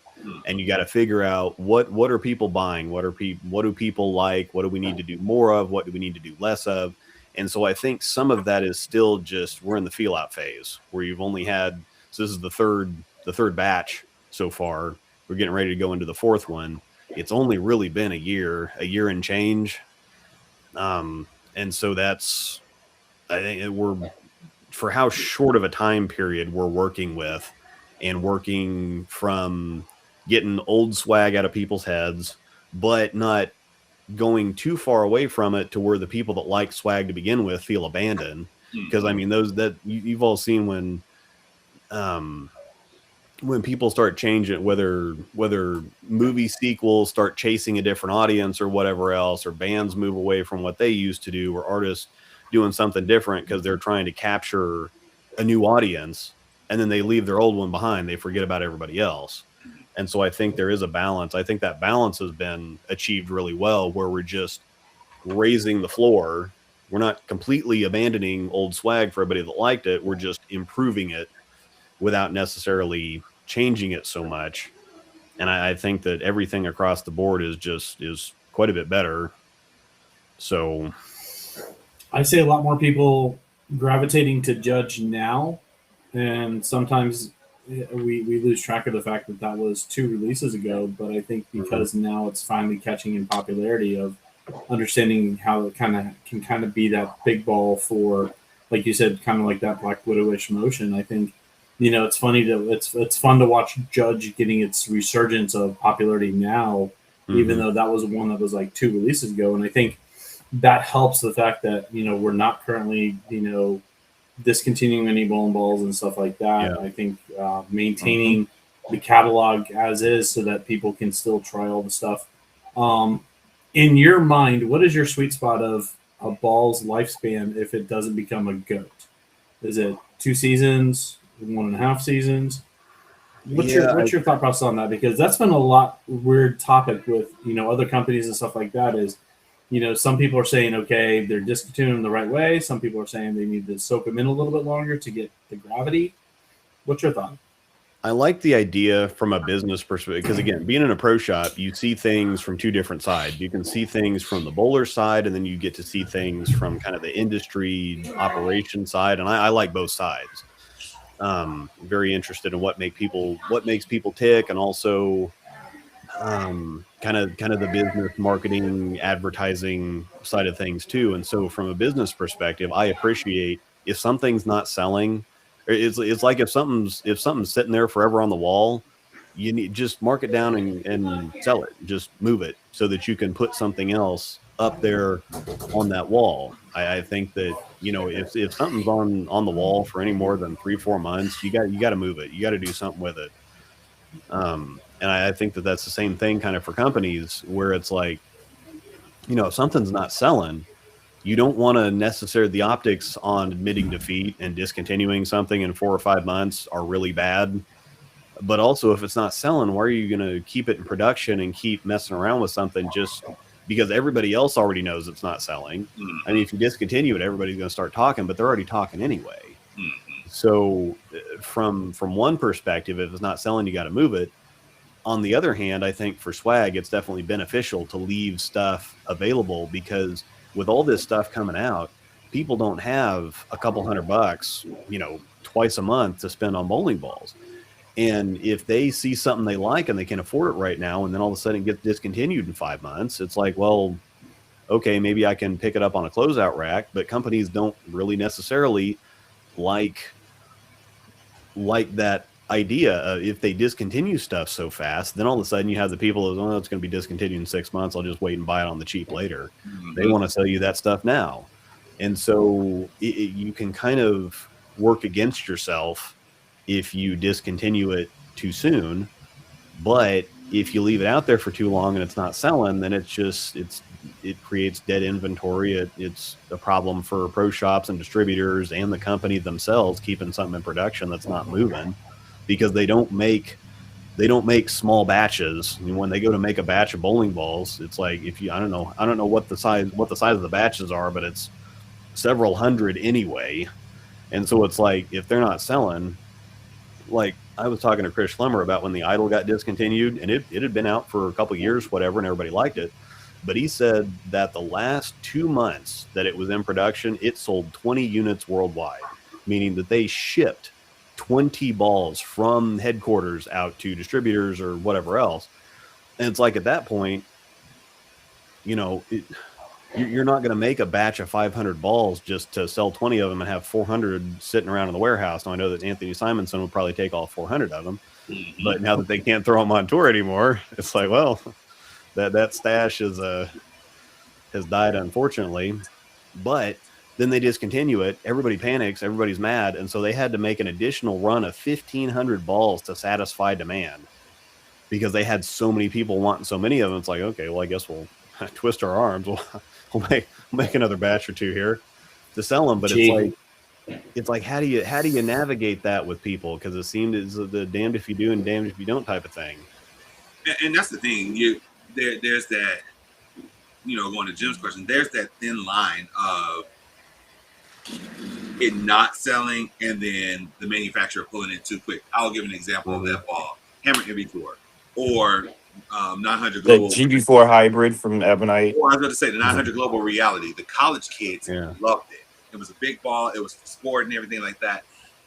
and you got to figure out what are people buying, what do people like, what do we need to do more of, what do we need to do less of, And so I think some of that is still just, we're in the feel out phase where you've only had, so this is the third batch so far. We're getting ready to go into the fourth one. It's only really been a year and change. And so that's, I think we're, for how short of a time period we're working with, and working from getting old swag out of people's heads, but not going too far away from it to where the people that like swag to begin with feel abandoned. Because I mean, those that you've all seen when people start changing, whether movie sequels start chasing a different audience or whatever else, or bands move away from what they used to do, or artists doing something different because they're trying to capture a new audience, and then they leave their old one behind. They forget about everybody else. And so I think there is a balance. I think that balance has been achieved really well, where we're just raising the floor. We're not completely abandoning old swag for everybody that liked it. We're just improving it without necessarily changing it so much. And I think that everything across the board is quite a bit better. So I see a lot more people gravitating to Judge now, and sometimes we lose track of the fact that was 2 releases ago. But I think because now it's finally catching in popularity of understanding how it can be that big ball for, like you said, kind of like that Black Widow-ish motion. I think, it's funny it's fun to watch Judge getting its resurgence of popularity now, even though that was one that was like 2 releases ago. And I think that helps the fact that, we're not currently, discontinuing any bowling balls and stuff like that. Yeah. I think maintaining the catalog as is so that people can still try all the stuff. In your mind, what is your sweet spot of a ball's lifespan if it doesn't become a GOAT? Is it 2 seasons, 1.5 seasons? What's your thought process on that? Because that's been a lot weird topic with, other companies and stuff like that is, some people are saying, okay, they're discontinuing them the right way. Some people are saying they need to soak them in a little bit longer to get the gravity. What's your thought? I like the idea from a business perspective, because again, being in a pro shop, you see things from 2 different sides. You can see things from the bowler side, and then you get to see things from kind of the industry operation side. And I like both sides. Very interested in what makes people tick, and also kind of the business marketing advertising side of things too. And so from a business perspective, I appreciate if something's not selling, it's like if something's sitting there forever on the wall, you need just mark it down and sell it, just move it so that you can put something else up there on that wall. I think that, if something's on the wall for any more than 3-4 months, you got to move it. You got to do something with it. And I think that that's the same thing kind of for companies, where it's like, if something's not selling, you don't want to necessarily, the optics on admitting defeat and discontinuing something in 4 or 5 months are really bad. But also, if it's not selling, why are you going to keep it in production and keep messing around with something just because everybody else already knows it's not selling? I mean, if you discontinue it, everybody's going to start talking, but they're already talking anyway. So from one perspective, if it's not selling, you got to move it. On the other hand, I think for swag, it's definitely beneficial to leave stuff available, because with all this stuff coming out, people don't have a couple $100, twice a month to spend on bowling balls. And if they see something they like and they can afford it right now, and then all of a sudden it gets discontinued in 5 months, it's like, well, okay, maybe I can pick it up on a closeout rack. But companies don't really necessarily like that idea. If they discontinue stuff so fast, then all of a sudden you have the people that, oh, it's going to be discontinued in 6 months, I'll just wait and buy it on the cheap later. They want to sell you that stuff now. And so you can kind of work against yourself if you discontinue it too soon. But if you leave it out there for too long and it's not selling, then it creates dead inventory. It's a problem for pro shops and distributors and the company themselves keeping something in production that's not moving, because they don't make small batches. I mean, when they go to make a batch of bowling balls, it's like, I don't know what the size of the batches are, but it's several hundred anyway. And so it's like, if they're not selling, like I was talking to Chris Schlemmer about when the Idol got discontinued, and it had been out for a couple of years, whatever, and everybody liked it. but he said that the last 2 months that it was in production, it sold 20 units worldwide, meaning that they shipped 20 balls from headquarters out to distributors or whatever else. And it's like, at that point, you know, you're not going to make a batch of 500 balls just to sell 20 of them and have 400 sitting around in the warehouse. Now, I know that Anthony Simonson would probably take all 400 of them, but now that they can't throw them on tour anymore, it's like, well, that stash has died, unfortunately. But then they discontinue it. Everybody panics. Everybody's mad. And so they had to make an additional run of 1,500 balls to satisfy demand because they had so many people wanting so many of them. It's like, okay, well, I guess we'll twist our arms. We'll make another batch or two here to sell them. But it's like, how do you navigate that with people? Because it seemed it's the damned if you do and damned if you don't type of thing. And that's the thing. There's that, going to Jim's question, there's that thin line of it not selling and then the manufacturer pulling it too quick. I'll give an example of that ball, Hammer Heavy Tour, or 900 Global. The GB4 Hybrid from Ebonite. Or I was going to say the 900 Global Reality. The college kids loved it. It was a big ball. It was for sport and everything like that.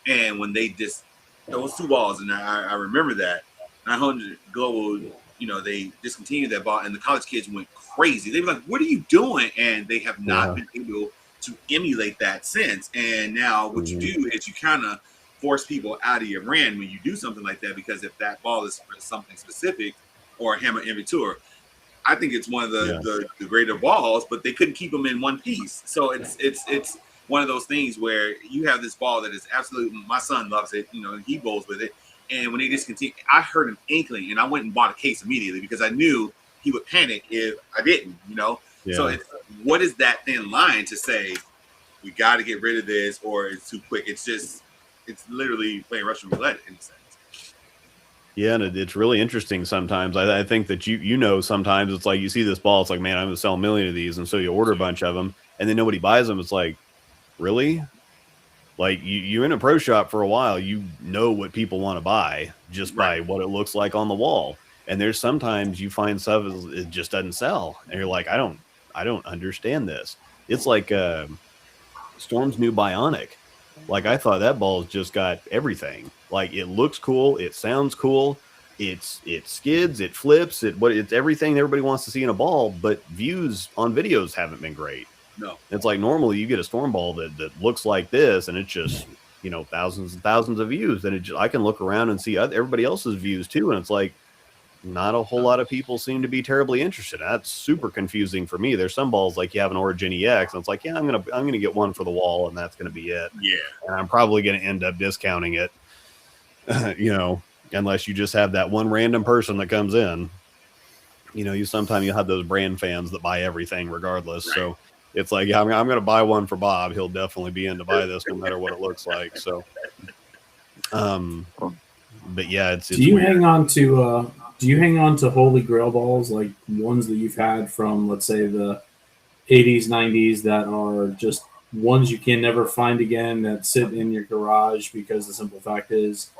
And when they just, those two balls, and I remember that, 900 Global, they discontinued that ball, and the college kids went crazy. They were like, what are you doing? And they have not been able to emulate that since. And now what you do is you kind of force people out of your brand when you do something like that, because if that ball is for something specific, or a Hammer Heavy Tour, I think it's one of the greater balls, but they couldn't keep them in one piece. So it's one of those things where you have this ball that is absolutely, my son loves it, he bowls with it. And when they discontinued, I heard an inkling, and I went and bought a case immediately because I knew he would panic if I didn't, So what is that thin line to say, we got to get rid of this, or it's too quick? It's literally playing Russian roulette in a sense. Yeah, and it's really interesting sometimes. I think that sometimes it's like you see this ball, it's like, man, I'm going to sell 1 million of these, and so you order a bunch of them, and then nobody buys them. It's like, really? Like, you're in a pro shop for a while, you know what people want to buy just by what it looks like on the wall. And there's sometimes you find stuff it just doesn't sell, and you're like, I don't understand this. It's like Storm's new Bionic. Like, I thought that ball's just got everything. Like, it looks cool, it sounds cool, it skids, it flips, it's everything everybody wants to see in a ball, but views on videos haven't been great. No. It's like normally you get a Storm ball that looks like this, and it's just, thousands and thousands of views, and I can look around and see everybody else's views too, and it's like not a whole lot of people seem to be terribly interested. That's super confusing for me. There's some balls like you have an Origin EX, and it's like, yeah, I'm gonna get one for the wall, and that's gonna be it. Yeah. And I'm probably gonna end up discounting it, unless you just have that one random person that comes in. Sometimes you have those brand fans that buy everything regardless. Right. So it's like, yeah, I'm gonna buy one for Bob. He'll definitely be in to buy this no matter what it looks like. So, but yeah, it's do you weird. Do you hang on to Holy Grail balls, like ones that you've had from, let's say, the 80s, 90s, that are just ones you can never find again, that sit in your garage because the simple fact is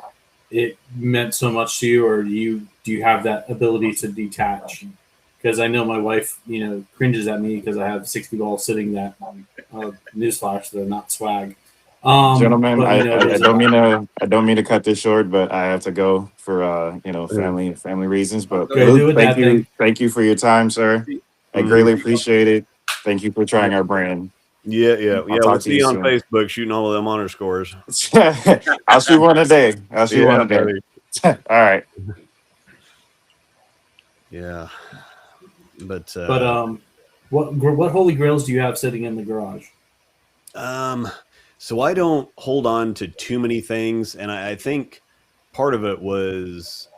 it meant so much to you? Or do you have that ability to detach? Because I know my wife, cringes at me because I have 60 balls sitting that, newsflash, they're not swag. Gentlemen, I don't mean to cut this short, but I have to go for family reasons. But Luke, thank you for your time, sir. I greatly appreciate it. Thank you for trying our brand. Yeah. We'll see you on Facebook shooting all of them honor scores. I'll shoot one a day. All right. Yeah. But what Holy Grails do you have sitting in the garage? So I don't hold on to too many things, and I think part of it was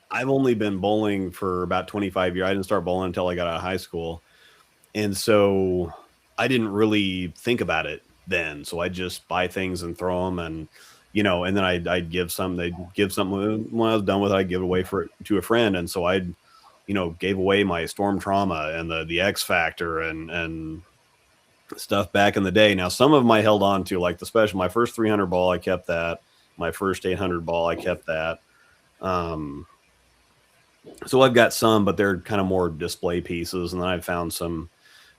I've only been bowling for about 25 years. I didn't start bowling until I got out of high school, and so I didn't really think about it then. So I just buy things and throw them, and and then I'd give some. They'd give something when I was done with it. I'd give it away to a friend, and so I'd gave away my Storm Trauma and the X Factor and stuff back in the day. Now, some of them I held on to, like the special, my first 300 ball, I kept that. My first 800 ball, I kept that. So I've got some, but they're kind of more display pieces, and then I've found some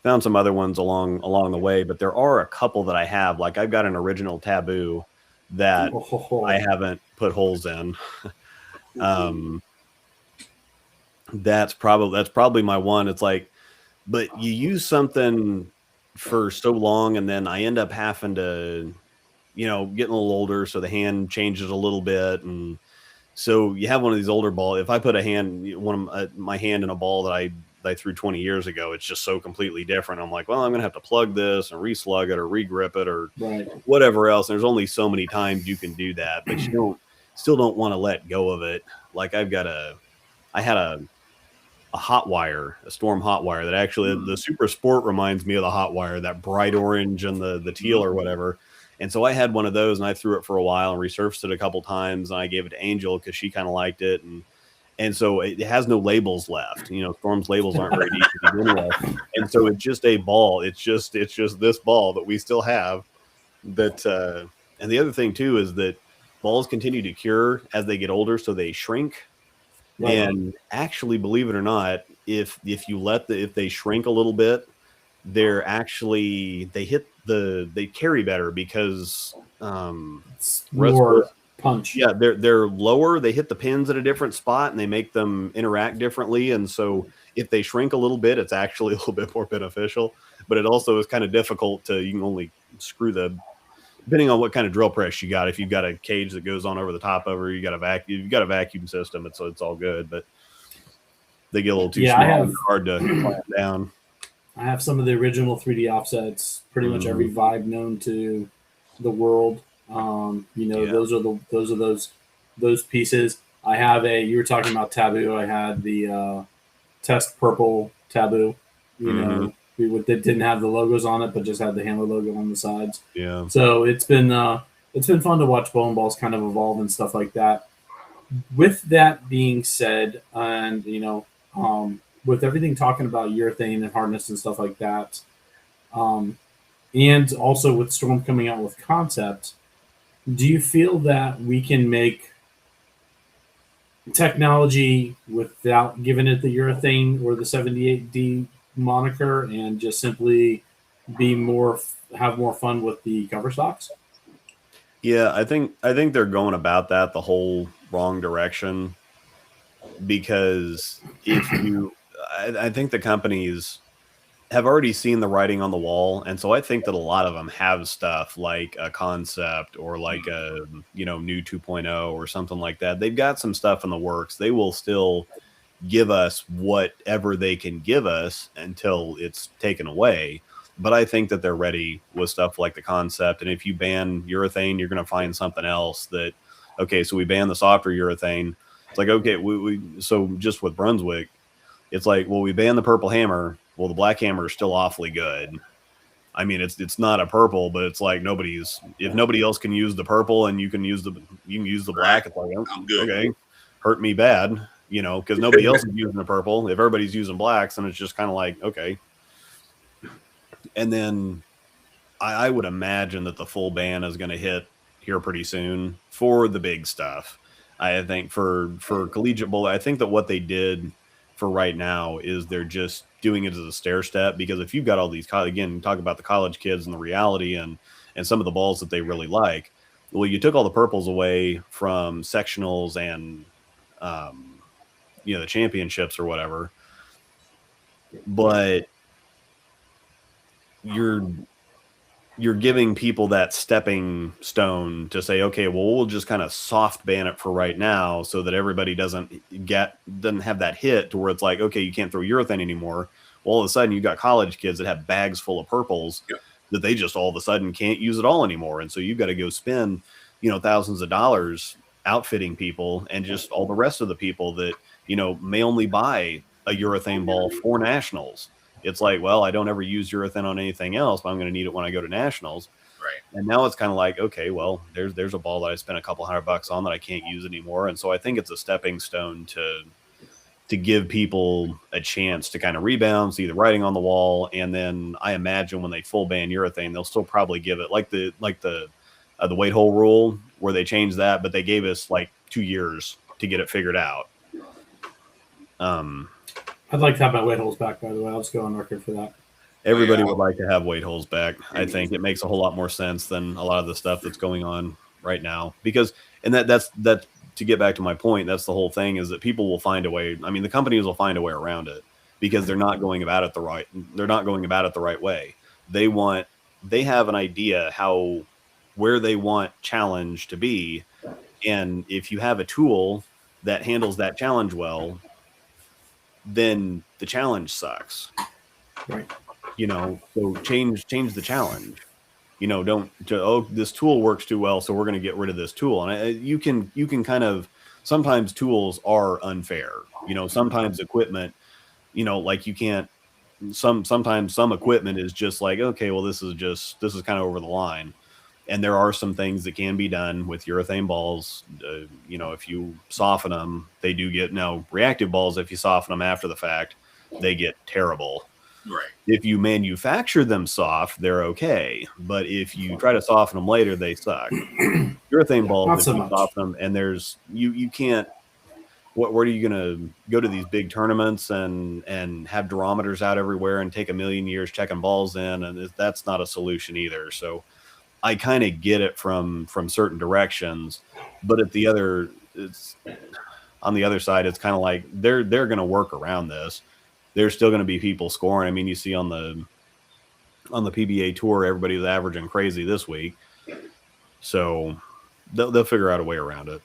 other ones along the way. But there are a couple that I have. Like I've got an original Taboo that I haven't put holes in. That's probably my one. It's like, but you use something for so long, and then I end up having to, getting a little older, so the hand changes a little bit, and so you have one of these older balls. If I put my hand in a ball that I threw 20 years ago, it's just so completely different. I'm like, well, I'm gonna have to plug this and reslug it or regrip it or whatever else. And there's only so many times you can do that, but you still don't want to let go of it. Like I had a hot wire, a Storm hot wire that actually the Super Sport reminds me of the hot wire, that bright orange and the teal or whatever. And so I had one of those, and I threw it for a while and resurfaced it a couple times, and I gave it to Angel because she kind of liked it, and so it has no labels left. Storm's labels aren't very deep to begin with, and so it's just a ball. It's just this ball that we still have. That and the other thing too is that balls continue to cure as they get older, so they shrink. Right. And actually, believe it or not, if they shrink a little bit, they carry better because more punch. Yeah, they're lower. They hit the pins at a different spot, and they make them interact differently. And so, if they shrink a little bit, it's actually a little bit more beneficial. But it also is kind of difficult you can only screw depending on what kind of drill press you got. If you've got a cage that goes on over the top of her, you've got a vacuum system, it's all good. But they get a little too small and hard to clamp down. I have some of the original 3D offsets, pretty much every vibe known to the world. Those are those pieces. I have you were talking about Taboo. I had the Test Purple Taboo, that didn't have the logos on it, but just had the Hammer logo on the sides. Yeah. So it's been fun to watch bowling balls kind of evolve and stuff like that. With that being said, and with everything talking about urethane and hardness and stuff like that, and also with Storm coming out with concept, do you feel that we can make technology without giving it the urethane or the 78D moniker and just simply have more fun with the cover stocks? Yeah, I think they're going about that the whole wrong direction, because I think the companies have already seen the writing on the wall, and so I think that a lot of them have stuff like a concept or like a new 2.0 or something like that. They've got some stuff in the works. They will still give us whatever they can give us until it's taken away. But I think that they're ready with stuff like the concept. And if you ban urethane, you're going to find something else that, okay, so we ban the softer urethane. It's like, okay, so just with Brunswick, it's like, well, we ban the purple hammer. Well, the black hammer is still awfully good. I mean, it's not a purple, but it's like if nobody else can use the purple and you can use the black, it's like, I'm good. Okay, hurt me bad, because nobody else is using the purple. If everybody's using blacks, then it's just kind of like, okay. And then I would imagine that the full ban is going to hit here pretty soon for the big stuff. I think for collegiate bowling, I think that what they did for right now is they're just doing it as a stair step, because if you've got all these, again, talk about the college kids and the reality and some of the balls that they really like. Well, you took all the purples away from sectionals and, the championships or whatever, but you're giving people that stepping stone to say, okay, well, we'll just kind of soft ban it for right now so that everybody doesn't have that hit to where it's like, okay, you can't throw urethane anymore. Well, all of a sudden you got college kids that have bags full of purples that they just all of a sudden can't use it all anymore. And so you've got to go spend, thousands of dollars outfitting people, and just all the rest of the people that, may only buy a urethane ball for nationals. It's like, well, I don't ever use urethane on anything else, but I'm going to need it when I go to nationals. Right. And now it's kind of like, okay, well, there's a ball that I spent a couple $100 on that I can't use anymore. And so I think it's a stepping stone to give people a chance to kind of rebound, see the writing on the wall. And then I imagine when they full ban urethane, they'll still probably give it like the weight hole rule where they changed that, but they gave us like 2 years to get it figured out. I'd like to have my weight holes back, by the way. I'll just go on record for that. Everybody would like to have weight holes back. I think it makes a whole lot more sense than a lot of the stuff that's going on right now. Because, and that's to get back to my point, that's the whole thing, is that people will find a way. I mean, the companies will find a way around it because they're not going about it the right way. They have an idea where they want challenge to be. And if you have a tool that handles that challenge well, then the challenge sucks. Right. So change the challenge. This tool works too well, so we're going to get rid of this tool. And you can kind of, sometimes tools are unfair. Sometimes equipment, like you can't. Sometimes some equipment is just like, okay, well, this is kind of over the line. And there are some things that can be done with urethane balls. If you soften them, they do get reactive balls. If you soften them after the fact, they get terrible. Right. If you manufacture them soft, they're okay. But if you try to soften them later, they suck. Urethane balls, Not if so you much. soften them, and you can't. Where are you going to go to these big tournaments and have durometers out everywhere and take a million years checking balls in? And that's not a solution either. So I kind of get it from certain directions, but on the other side, it's kind of like they're going to work around this. There's still going to be people scoring. I mean, you see on the PBA tour, everybody was averaging crazy this week, so they'll figure out a way around it.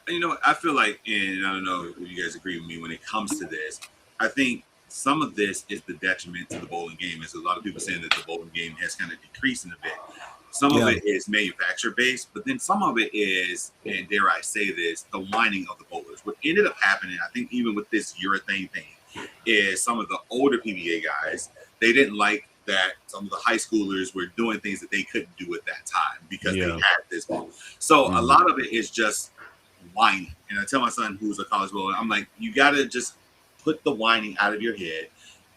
I feel like, and I don't know if you guys agree with me when it comes to this, I think some of this is the detriment to the bowling game. Is a lot of people saying that the bowling game has kind of decreased in a bit. Some of it is manufacturer based, but then some of it is, and dare I say this, the lining of the bowlers. What ended up happening, I think, even with this urethane thing, is some of the older PBA guys, they didn't like that some of the high schoolers were doing things that they couldn't do at that time because they had this ball. So a lot of it is just whining. And I tell my son, who's a college bowler, I'm like, you got to just put the whining out of your head.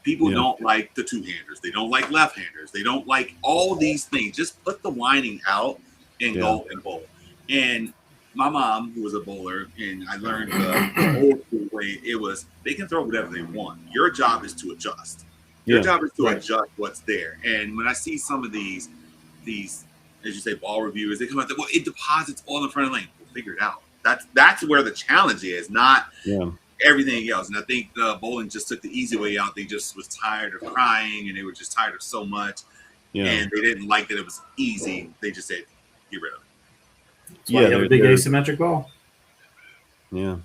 People don't like the two-handers. They don't like left-handers. They don't like all these things. Just put the whining out and go and bowl. And my mom, who was a bowler, and I learned the old school way, it was they can throw whatever they want. Your job is to adjust. Your job is to adjust what's there. And when I see some of these, as you say, ball reviewers, they come out there, well, it deposits all in front of the lane. We'll figure it out. That's where the challenge is, not everything else. And I think bowling just took the easy way out. They just was tired of crying, and they were just tired of so much. And they didn't like that it was easy. They just said, get rid of it. That's why you have a big asymmetric ball. Yeah.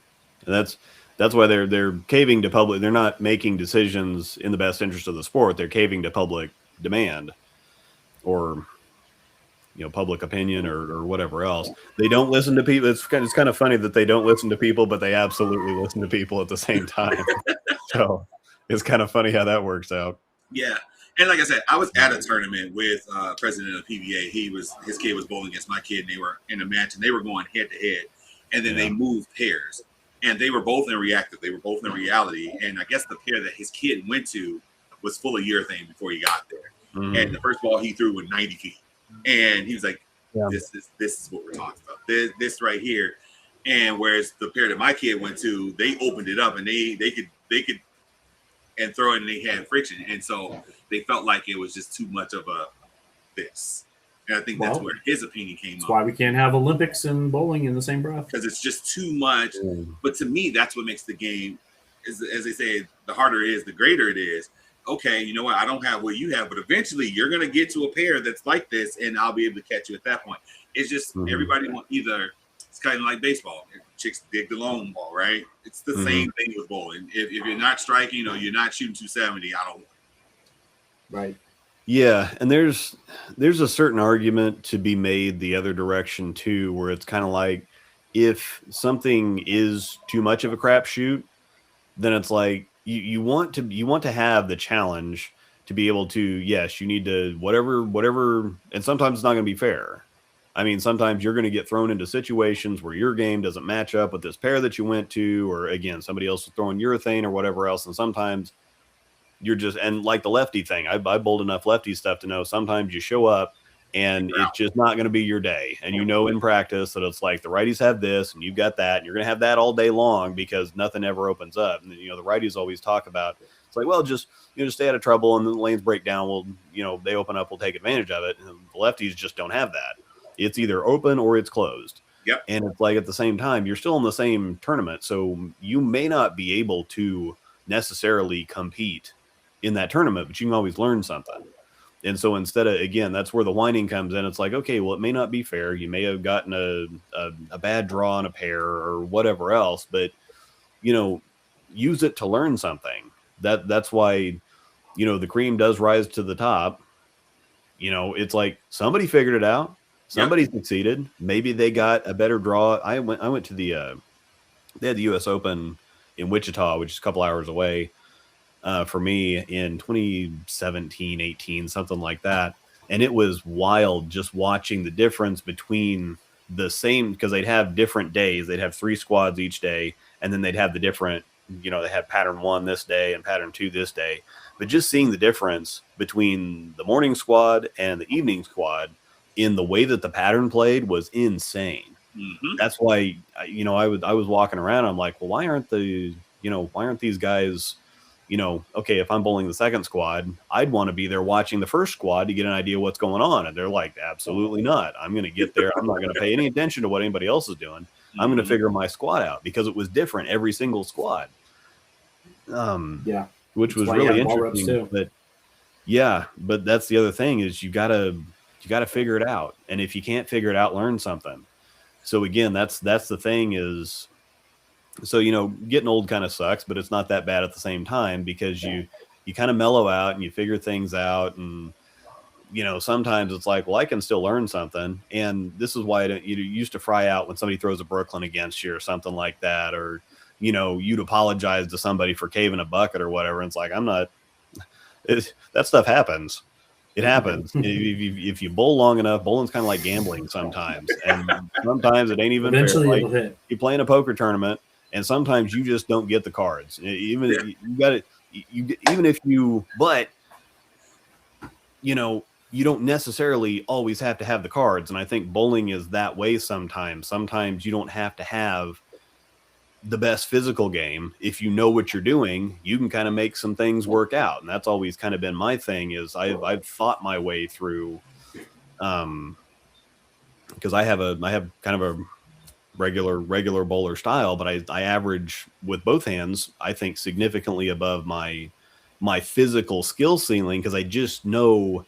And that's why they're caving to public. They're not making decisions in the best interest of the sport. They're caving to public demand or public opinion or whatever else. They don't listen to people. It's kind of funny that they don't listen to people, but they absolutely listen to people at the same time. So it's kind of funny how that works out. Yeah. And like I said, I was at a tournament with president of PBA. His kid was bowling against my kid, and they were in a match, and they were going head to head, and then they moved pairs, and they were both in reactive. They were both in reality, and I guess the pair that his kid went to was full of urethane before he got there. And the first ball he threw was 90 feet, and he was like, "This is what we're talking about. This right here." And whereas the pair that my kid went to, they opened it up, and they could and throw it, and they had friction, and so they felt like it was just too much of a this. And I think that's where his opinion came up. That's why we can't have Olympics and bowling in the same breath. Because it's just too much. But to me, that's what makes the game, as they say, the harder it is, the greater it is. Okay, you know what? I don't have what you have, but eventually you're going to get to a pair that's like this, and I'll be able to catch you at that point. It's just everybody want either, it's kind of like baseball. Chicks dig the long ball, right? It's the same thing with bowling. If you're not striking or you're not shooting 270, I don't want it. Right. Yeah, and there's a certain argument to be made the other direction too, where it's kind of like if something is too much of a crapshoot, then it's like you want to have the challenge to be able to, yes, you need to whatever, and sometimes it's not going to be fair. I mean, sometimes you're going to get thrown into situations where your game doesn't match up with this pair that you went to, or again, somebody else is throwing urethane or whatever else, and sometimes you're just, and like the lefty thing, I bowled enough lefty stuff to know sometimes you show up and it's just not going to be your day. And in practice that it's like the righties have this and you've got that, and you're going to have that all day long because nothing ever opens up. And the righties always talk about, it's like, well, just stay out of trouble, and then the lanes break down. We'll they open up, we'll take advantage of it. And the lefties just don't have that. It's either open or it's closed. Yep. And it's like at the same time, you're still in the same tournament, so you may not be able to necessarily compete in that tournament, but you can always learn something. And so instead of, again, that's where the whining comes in. It's like, okay, well, it may not be fair. You may have gotten a bad draw on a pair or whatever else, but, use it to learn something. That's why, the cream does rise to the top. It's like somebody figured it out. Somebody succeeded. Maybe they got a better draw. I went to they had the U.S. Open in Wichita, which is a couple hours away. For me in 2017, 18, something like that. And it was wild just watching the difference between the same, because they'd have different days. They'd have 3 squads each day, and then they'd have the different, they had pattern 1 this day and pattern 2 this day. But just seeing the difference between the morning squad and the evening squad in the way that the pattern played was insane. Mm-hmm. That's why, I was walking around. I'm like, well, why aren't these guys, okay, if I'm bowling the second squad, I'd want to be there watching the first squad to get an idea what's going on. And they're like, absolutely not. I'm going to get there. I'm not going to pay any attention to what anybody else is doing. I'm going to figure my squad out, because it was different every single squad. Which was really interesting. But that's the other thing is you gotta figure it out. And if you can't figure it out, learn something. So again, that's the thing is, so, getting old kind of sucks, but it's not that bad at the same time, because you kind of mellow out and you figure things out. And, sometimes it's like, well, I can still learn something. And this is why you used to fry out when somebody throws a Brooklyn against you or something like that. Or, you'd apologize to somebody for caving a bucket or whatever. And it's like, that stuff happens. It happens. If you bowl long enough, bowling's kind of like gambling sometimes. And sometimes it ain't even eventually fair. It'll hit. You play in a poker tournament, and sometimes you just don't get the cards. Even if you got it, but you don't necessarily always have to have the cards. And I think bowling is that way sometimes. Sometimes you don't have to have the best physical game. If you know what you're doing, you can kind of make some things work out. And that's always kind of been my thing is I've thought my way through, because I have kind of a regular bowler style, but I average with both hands, I think significantly above my physical skill ceiling. Cause I just know,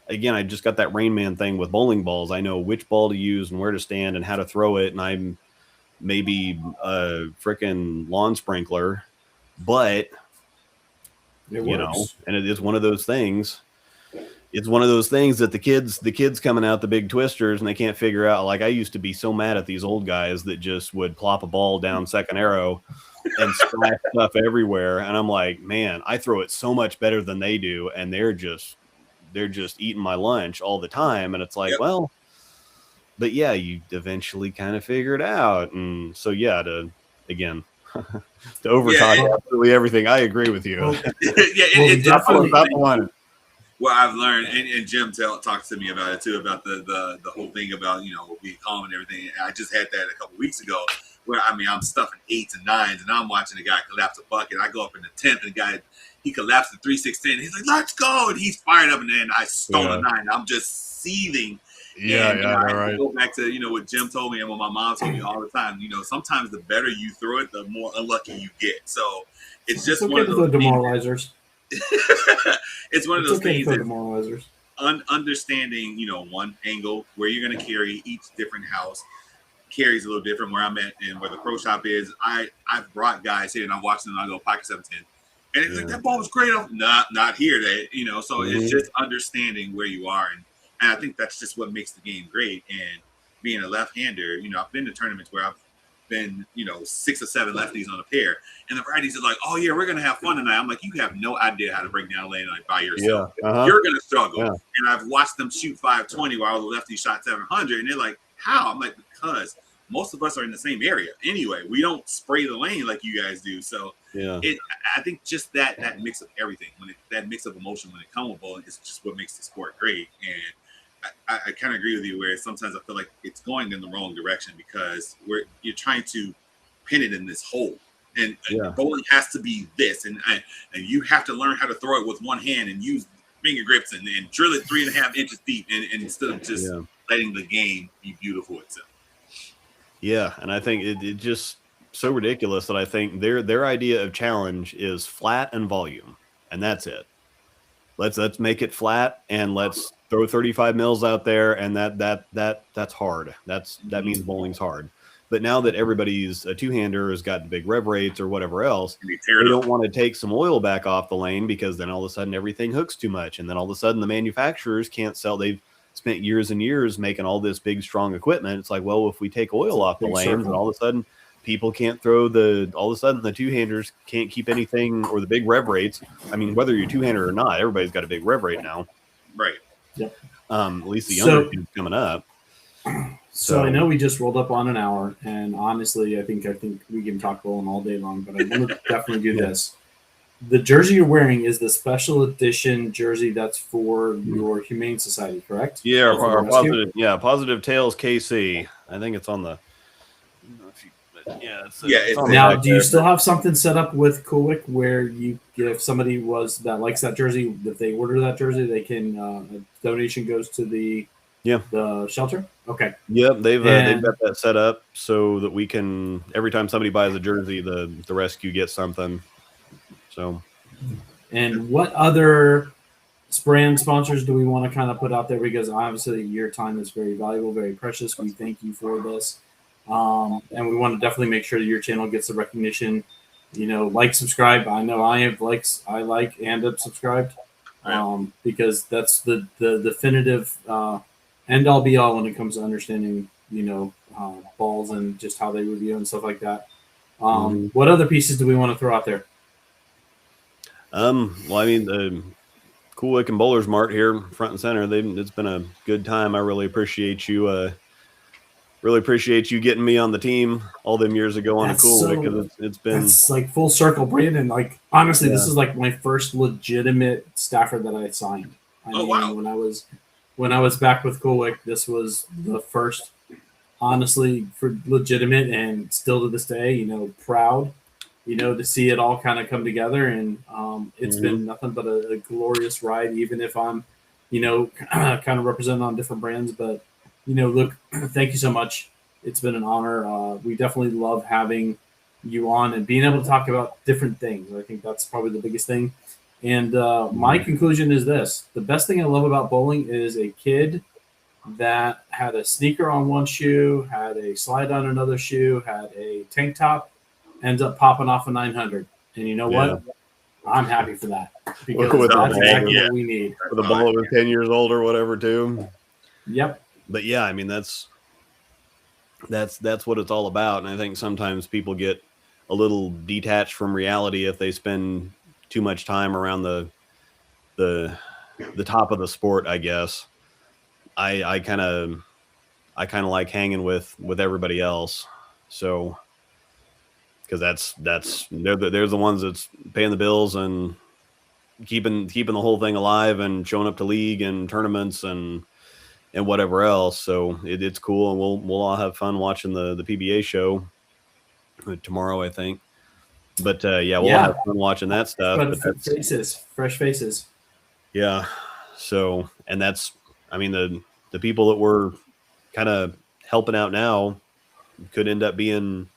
again, I just got that Rain Man thing with bowling balls. I know which ball to use and where to stand and how to throw it. And I'm maybe a freaking lawn sprinkler, but and it is one of those things. It's one of those things that the kids coming out the big twisters and they can't figure out. Like I used to be so mad at these old guys that just would plop a ball down second arrow and splash stuff everywhere. And I'm like, man, I throw it so much better than they do. And they're just eating my lunch all the time. And it's like, well, but yeah, you eventually kind of figure it out. And so, to overtalk absolutely everything. I agree with you. It's definitely not the one. Well, I've learned, and Jim talked to me about it too, about the whole thing about, being calm and everything. And I just had that a couple weeks ago where, I'm stuffing 8s and 9s and I'm watching the guy collapse a bucket. I go up in the 10th and the guy, he collapsed the 3-6-10. He's like, let's go. And he's fired up and then I stole a 9. I'm just seething. I go back to, what Jim told me and what my mom told me all the time. Sometimes the better you throw it, the more unlucky you get. So it's just one of those demoralizers. It's one of those things. Demoralizers. Understanding, one angle where you're going to carry each different house carries a little different where I'm at and where the pro shop is. I've brought guys here and I'm watching them. I go pocket 710, and it's like that ball was great. Not here. So it's just understanding where you are, and I think that's just what makes the game great. And being a left-hander, I've been to tournaments where I've been, 6 or 7 lefties on a pair, and the righties are like, "Oh yeah, we're gonna have fun tonight." I'm like, "You have no idea how to break down a lane by yourself. You're gonna struggle." Yeah. And I've watched them shoot 520 while the lefties shot 700, and they're like, "How?" I'm like, "Because most of us are in the same area anyway. We don't spray the lane like you guys do." So I think just that mix of everything, that mix of emotion when it comes with bowling, is just what makes the sport great. And I kind of agree with you. Where sometimes I feel like it's going in the wrong direction because you're trying to pin it in this hole, and bowling has to be this, and you have to learn how to throw it with one hand and use finger grips and drill it 3.5 inches deep, and instead of just letting the game be beautiful itself. Yeah, and I think it just so ridiculous that I think their idea of challenge is flat and volume, and that's it. Let's make it flat and let's throw 35 mils out there, and that's hard. That means bowling's hard. But now that everybody's a two-hander has got big rev rates or whatever else, they don't want to take some oil back off the lane because then all of a sudden everything hooks too much, and then all of a sudden the manufacturers can't sell. They've spent years and years making all this big, strong equipment. It's like, well, if we take oil off the lanes, and all of a sudden people can't throw all of a sudden the two-handers can't keep anything, or the big rev rates. I mean, whether you're two-hander or not, everybody's got a big rev rate now. Right. Yep. At least the younger kids coming up. So I know we just rolled up on an hour, and honestly, I think we can talk bowling all day long, but I want to definitely do this. The jersey you're wearing is the special edition jersey that's for your Humane Society, correct? Yeah, our Positive Tails KC. I think it's on the. Now, do you still have something set up with Coolwick where if somebody that likes that jersey, if they order that jersey, they can a donation goes to the shelter? Okay. Yep, they've got that set up so that we can, every time somebody buys a jersey, the rescue gets something. So, and what other brand sponsors do we want to kind of put out there? Because obviously your time is very valuable, very precious. We thank you for this. And we want to definitely make sure that your channel gets the recognition, subscribe. I know I have I like and have subscribed, because that's the definitive, end all be all when it comes to understanding, balls and just how they review and stuff like that. What other pieces do we want to throw out there? Well, I mean, the Coolwick and Bowlers Mart here, front and center. It's been a good time. I really appreciate you. Really appreciate you getting me on the team all them years ago on a Coolwick, because it's been. It's like full circle, Brandon. Like honestly, this is like my first legitimate staffer that I signed. Wow! When I was back with Coolwick, this was the first, honestly, for legitimate, and still to this day, proud. To see it all kind of come together, and it's been nothing but a glorious ride, even if I'm, kind of representing on different brands. But, Luke, thank you so much. It's been an honor. We definitely love having you on and being able to talk about different things. I think that's probably the biggest thing. And my conclusion is this. The best thing I love about bowling is a kid that had a sneaker on one shoe, had a slide on another shoe, had a tank top, ends up popping off a 900. And you know what? I'm happy for that. Because that's exactly what we need. For the ball that was 10 years old or whatever, too. Yep. But yeah, I mean, that's what it's all about. And I think sometimes people get a little detached from reality if they spend too much time around the top of the sport, I guess. I kind of like hanging with everybody else. So, because they're the ones that's paying the bills and keeping the whole thing alive and showing up to league and tournaments and whatever else. So it's cool, and we'll all have fun watching the PBA show tomorrow, I think. But we'll have fun watching that stuff. But fresh faces. Yeah. So, and that's, I mean, the people that we're kind of helping out now could end up being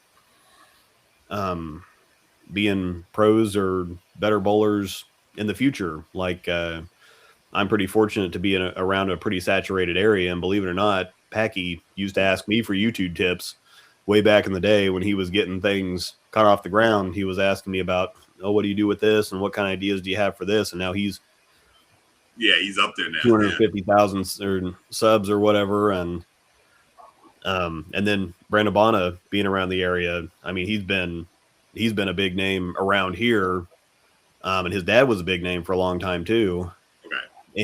pros or better bowlers in the future. Like, I'm pretty fortunate to be around a pretty saturated area. And believe it or not, Packy used to ask me for YouTube tips way back in the day when he was getting things caught off the ground. He was asking me about, what do you do with this? And what kind of ideas do you have for this? And now he's up there now. 250,000 subs or whatever. And then Brandon Bonna being around the area. I mean, he's been a big name around here. And his dad was a big name for a long time too. Okay.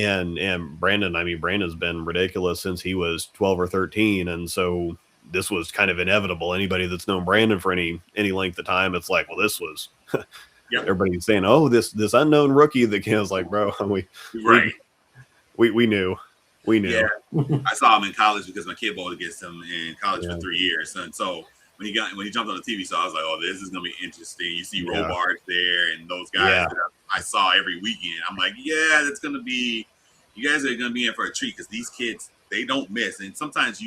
And Brandon's been ridiculous since he was 12 or 13. And so this was kind of inevitable. Anybody that's known Brandon for any length of time, it's like, well, this was everybody's saying, oh, this unknown rookie that was like, bro, we knew. We knew. Yeah, I saw him in college because my kid bowled against him in college for 3 years, and so when he jumped on the TV, so I was like, "Oh, this is gonna be interesting." You see Robards there, and those guys that I saw every weekend. I'm like, "Yeah, that's gonna be. You guys are gonna be in for a treat because these kids they don't miss." And sometimes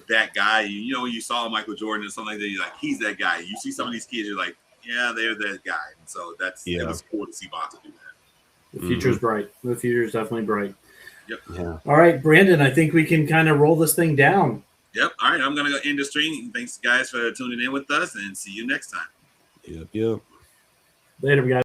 that guy. You saw Michael Jordan or something like that. You're like, "He's that guy." You see some of these kids, you're like, "Yeah, they're that guy." And so it was cool to see Bonta do that. The future's bright. The future's definitely bright. Yep. Yeah. All right, Brandon, I think we can kind of roll this thing down. Yep. All right. I'm going to go end the stream. Thanks, guys, for tuning in with us, and see you next time. Yep. Later, guys.